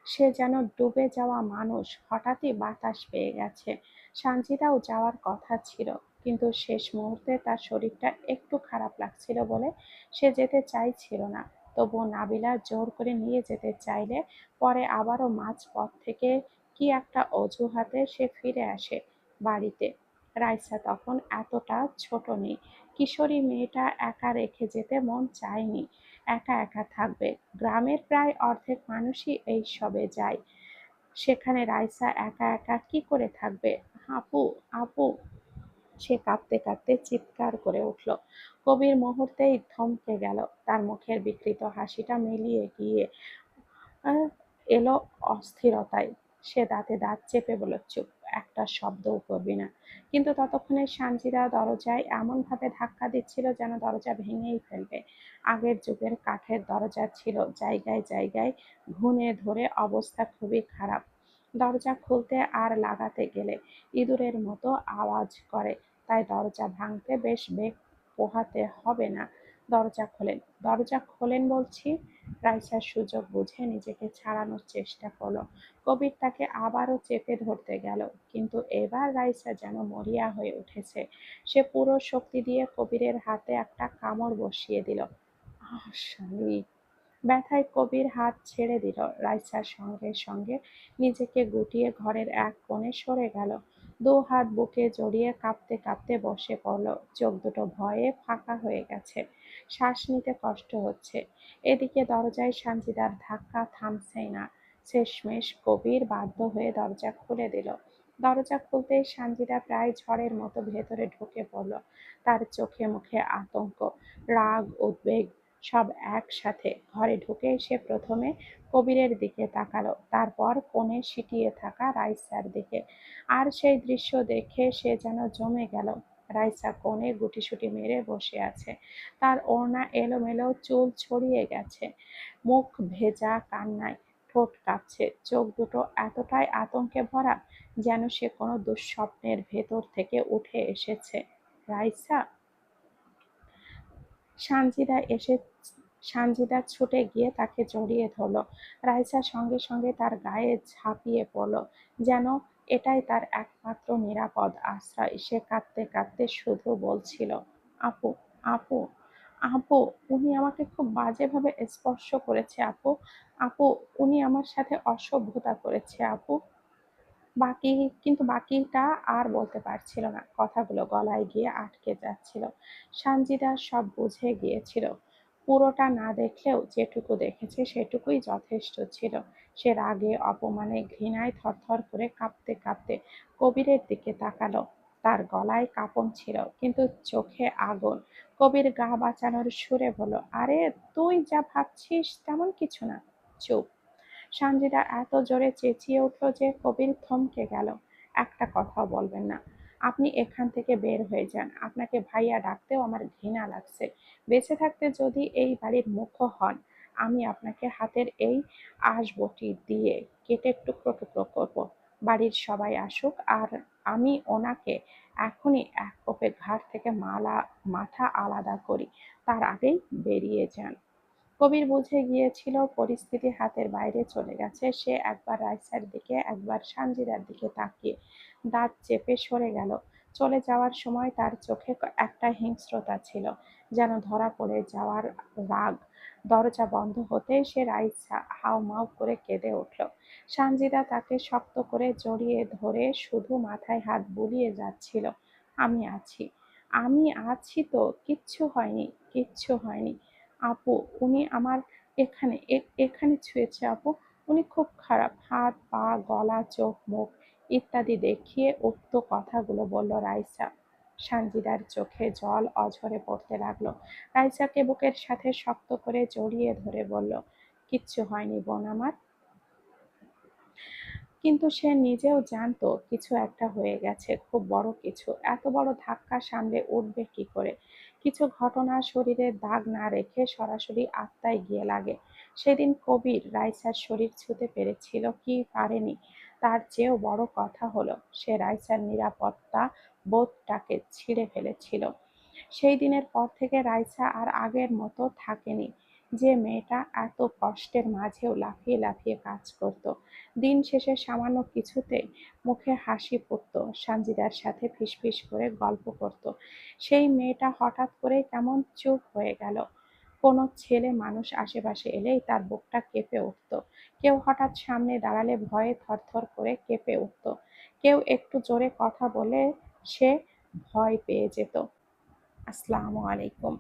সে যেন ডুবে যাওয়া মানুষ হঠাৎই বাতাস পেয়ে গেছে। সানজিদাও যাওয়ার কথা ছিল, কিন্তু শেষ মুহূর্তে তার শরীরটা একটু খারাপ লাগছিল বলে সে যেতে চাইছিল না। তবুও নাবিলা জোর করে নিয়ে যেতে চাইলে পরে আবারও মাঝপথ থেকে কি একটা অজুহাতে সে ফিরে আসে বাড়িতে। রাইসা তখন এতটা ছোট নেই। কিশোরী মেয়েটা একা রেখে যেতে মন চায়নি। একা একা থাকবে। গ্রামের প্রায় অর্ধেক মানুষই এই সবে যায়। সেখানে রাইসা একা একা কি করে থাকবে? আপু, আপু, সে কাঁদতে কাঁদতে চিৎকার করে উঠল। কবির মুহূর্তেই থমকে গেল। তার মুখের বিকৃত হাসিটা মিলিয়ে গিয়ে আহ, এলো অস্থিরতায়। সে দাঁতে দাঁত চেপে বলল, চুপ, একটা শব্দও করবি না। কিন্তু ততক্ষণে সানজিদা দরজায় এমন ভাবে ধাক্কা দিচ্ছিল যেন দরজা ভেঙেই ফেলবে। আগের যুগের কাঠের দরজা ছিল, জায়গায় জায়গায় ঘুণে ধরে অবস্থা খুবই খারাপ। দরজা খুলতে আর লাগাতে গেলে ইঁদুরের মতো আওয়াজ করে, তাই দরজা ভাঙতে বেশ বেগ পোহাতে হবে না। দরজা খোলেন, দরজা খোলেন বলছি। রাইসা সুযোগ বুঝে নিজেকে ছাড়ানোর চেষ্টা করলো। কবির তাকে আবারও চেপে ধরতে গেল, কিন্তু এবার রাইসা যেন মরিয়া হয়ে উঠেছে। সে পুরো শক্তি দিয়ে কবিরের হাতে একটা কামড় বসিয়ে দিল। আহ শালি! ব্যথায় কবির হাত ছেড়ে দিল। রাইসার সঙ্গে সঙ্গে নিজেকে গুটিয়ে ঘরের এক কোণে সরে গেল। দু হাত বুকে জড়িয়ে কাঁপতে কাঁপতে বসে পড়ল। চোখ দুটো ভয়ে ফাঁকা হয়ে গেছে। শ্বাস নিতে কষ্ট হচ্ছে। এদিকে দরজায় সানজিদার ধাক্কা থামছেই না। শেষমেশ কবির বাধ্য হয়ে দরজা খুলে দিল। দরজা খুলতেই সানজিদা প্রায় ঝড়ের মতো ভেতরে ঢুকে পড়ল। তার চোখে মুখে আতঙ্ক, রাগ, উদ্বেগ সব একসাথে। ঘরে ঢুকে সে প্রথমে কবিরের দিকে তাকালো, তারপর কোণে সিটিয়ে থাকা রাইসার দিকে। আর সেই দৃশ্য দেখে সে যেন জমে গেল। রাইসা কোণে গুটিসুটি মেরে বসে আছে। তার ওড়না এলোমেলো, চুল ছড়িয়ে গেছে, মুখ ভেজা কান্নায়, ঠোঁট কাঁপছে, চোখ দুটো এতটাই আতঙ্কে ভরা যেন সে কোনো দুঃস্বপ্নের ভেতর থেকে উঠে এসেছে। রাইসা! সানজিদা এসে সানজিদা ছুটে গিয়ে তাকে জড়িয়ে ধরল। রাইসা সঙ্গে সঙ্গে তার গায়ে ঝাঁপিয়ে পড়ল, যেন এটাই তার একমাত্র নিরাপদ আশ্রয়। সে কাঁদতে কাঁদতে শুধু বলছিল, আপু, আপু, আপু, উনি আমাকে খুব বাজেভাবে স্পর্শ করেছে আপু, আপু, উনি আমার সাথে অসভ্যতা করেছে আপু। বাকি কিন্তু বাকিটা আর বলতে পারছিল না। কথাগুলো গলায় গিয়ে আটকে যাচ্ছিল। সানজিদা সব বুঝে গিয়েছিল। পুরোটা না দেখলেও যেটুকু দেখেছে সেটুকুই যথেষ্ট ছিল। সে রাগে, অপমানে, ঘৃণায় থরথর করে কাঁপতে কাঁপতে কবিরের দিকে তাকালো। তার গলায় কাঁপন ছিল, কিন্তু চোখে আগুন। কবির গা বাঁচানোর সুরে বলল, আরে তুই যা ভাবছিস তেমন কিছু না। চুপ! সানজিদা এত জোরে চেঁচিয়ে উঠল যে কবির থমকে গেল। একটা কথাও বলবেন না। আপনি এখান থেকে বের হয়ে যান। আপনাকে ভাইয়া ডাকতেও আমার ঘৃণা লাগছে। বেঁচে থাকতে যদি এই বাড়ির মুখ্য হন, আমি আপনাকে হাতের এই আসবটি দিয়ে কেটে টুকরো টুকরো করব। বাড়ির সবাই আসুক আর আমি ওনাকে এখনই এক কোপে ঘাড় থেকে মাথা আলাদা করি। তার আগেই বেরিয়ে যান। কবির বুঝে গিয়েছিল পরিস্থিতি হাতের বাইরে চলে গেছে। সে একবার রাইসার দিকে, একবার সানজিদার দিকে তাকিয়ে দাঁত চেপে সরে গেল। চলে যাওয়ার সময় তার চোখে একটা হিংস্রতা ছিল, যেন ধরা পড়ে যাওয়ার রাগ। দরজা বন্ধ হতেই সে রাইসা হাউমাউ করে কেঁদে উঠল। সানজিদা তাকে শক্ত করে জড়িয়ে ধরে শুধু মাথায় হাত বুলিয়ে যাচ্ছিল, আমি আছি, আমি আছি তো, কিচ্ছু হয়নি, কিচ্ছু হয়নি। আপু, উনি আমার এখানে ছুঁয়েছে আপু, উনি খুব খারাপ। হাত, পা, গলা, চোখ, মুখ ইত্যাদি দেখিয়ে উক্ত কথাগুলো বলল রাইসা। সানজিদার চোখে জল অঝরে পড়তে লাগলো। রাইসাকে বুকের সাথে শক্ত করে জড়িয়ে ধরে বলল, কিচ্ছু হয়নি বোন আমার। কিন্তু সে নিজেও জানতো কিছু একটা হয়ে গেছে, খুব বড় কিছু। এত বড় ধাক্কা সামলে উঠবে কি করে? কিছু ঘটনা শরীরে দাগ না রেখে সরাসরি আত্মায় গিয়ে লাগে। সেদিন কবির রাইসার শরীর ছুঁতে পেরেছিল কি পারেনি, তার চেয়েও বড় কথা হলো সে রাইসার নিরাপত্তা বোধটাকে ছিঁড়ে ফেলেছিল। সেই দিনের পর থেকে রাইসা আর আগের মতো থাকেনি। যে মেয়েটা এত কষ্টের মাঝেও লাফিয়ে লাফিয়ে কাজ করত, দিন শেষে সামান্য কিছুতে মুখে হাসি ফুটত, সানজিদার সাথে ফিসফিস করে গল্প করত, সেই মেয়েটা হঠাৎ করে কেমন চুপ হয়ে গেল। কোনো ছেলে মানুষ আশেপাশে এলেই তার বুকটা কেঁপে উঠত, কেউ হঠাৎ সামনে দাঁড়ালে ভয়ে থরথর করে কেঁপে উঠত, কেউ একটু জোরে কথা বলে সে ভয় পেয়ে যেত। আসসালামু আলাইকুম।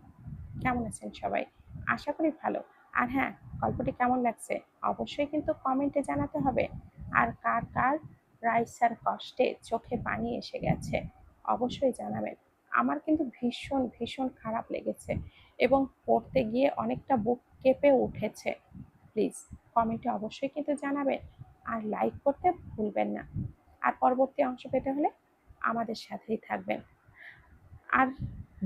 কেমন আছেন সবাই? আশা করি ভালো। আর হ্যাঁ, গল্পটি কেমন লাগছে অবশ্যই কিন্তু কমেন্টে জানাতে হবে। আর কার কার রাইসার কষ্টে চোখে পানি এসে গেছে অবশ্যই জানাবেন। আমার কিন্তু ভীষণ ভীষণ খারাপ লেগেছে এবং পড়তে গিয়ে অনেকটা বুক কেঁপে উঠেছে। প্লিজ কমেন্টে অবশ্যই কিন্তু জানাবেন আর লাইক করতে ভুলবেন না। আর পরবর্তী অংশ পেতে হলে আমাদের সাথেই থাকবেন। আর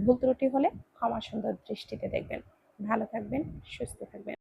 ভুল ত্রুটি হলে ক্ষমা সুন্দর দৃষ্টিতে দেখবেন। ভালো থাকবেন, সুস্থ থাকবেন।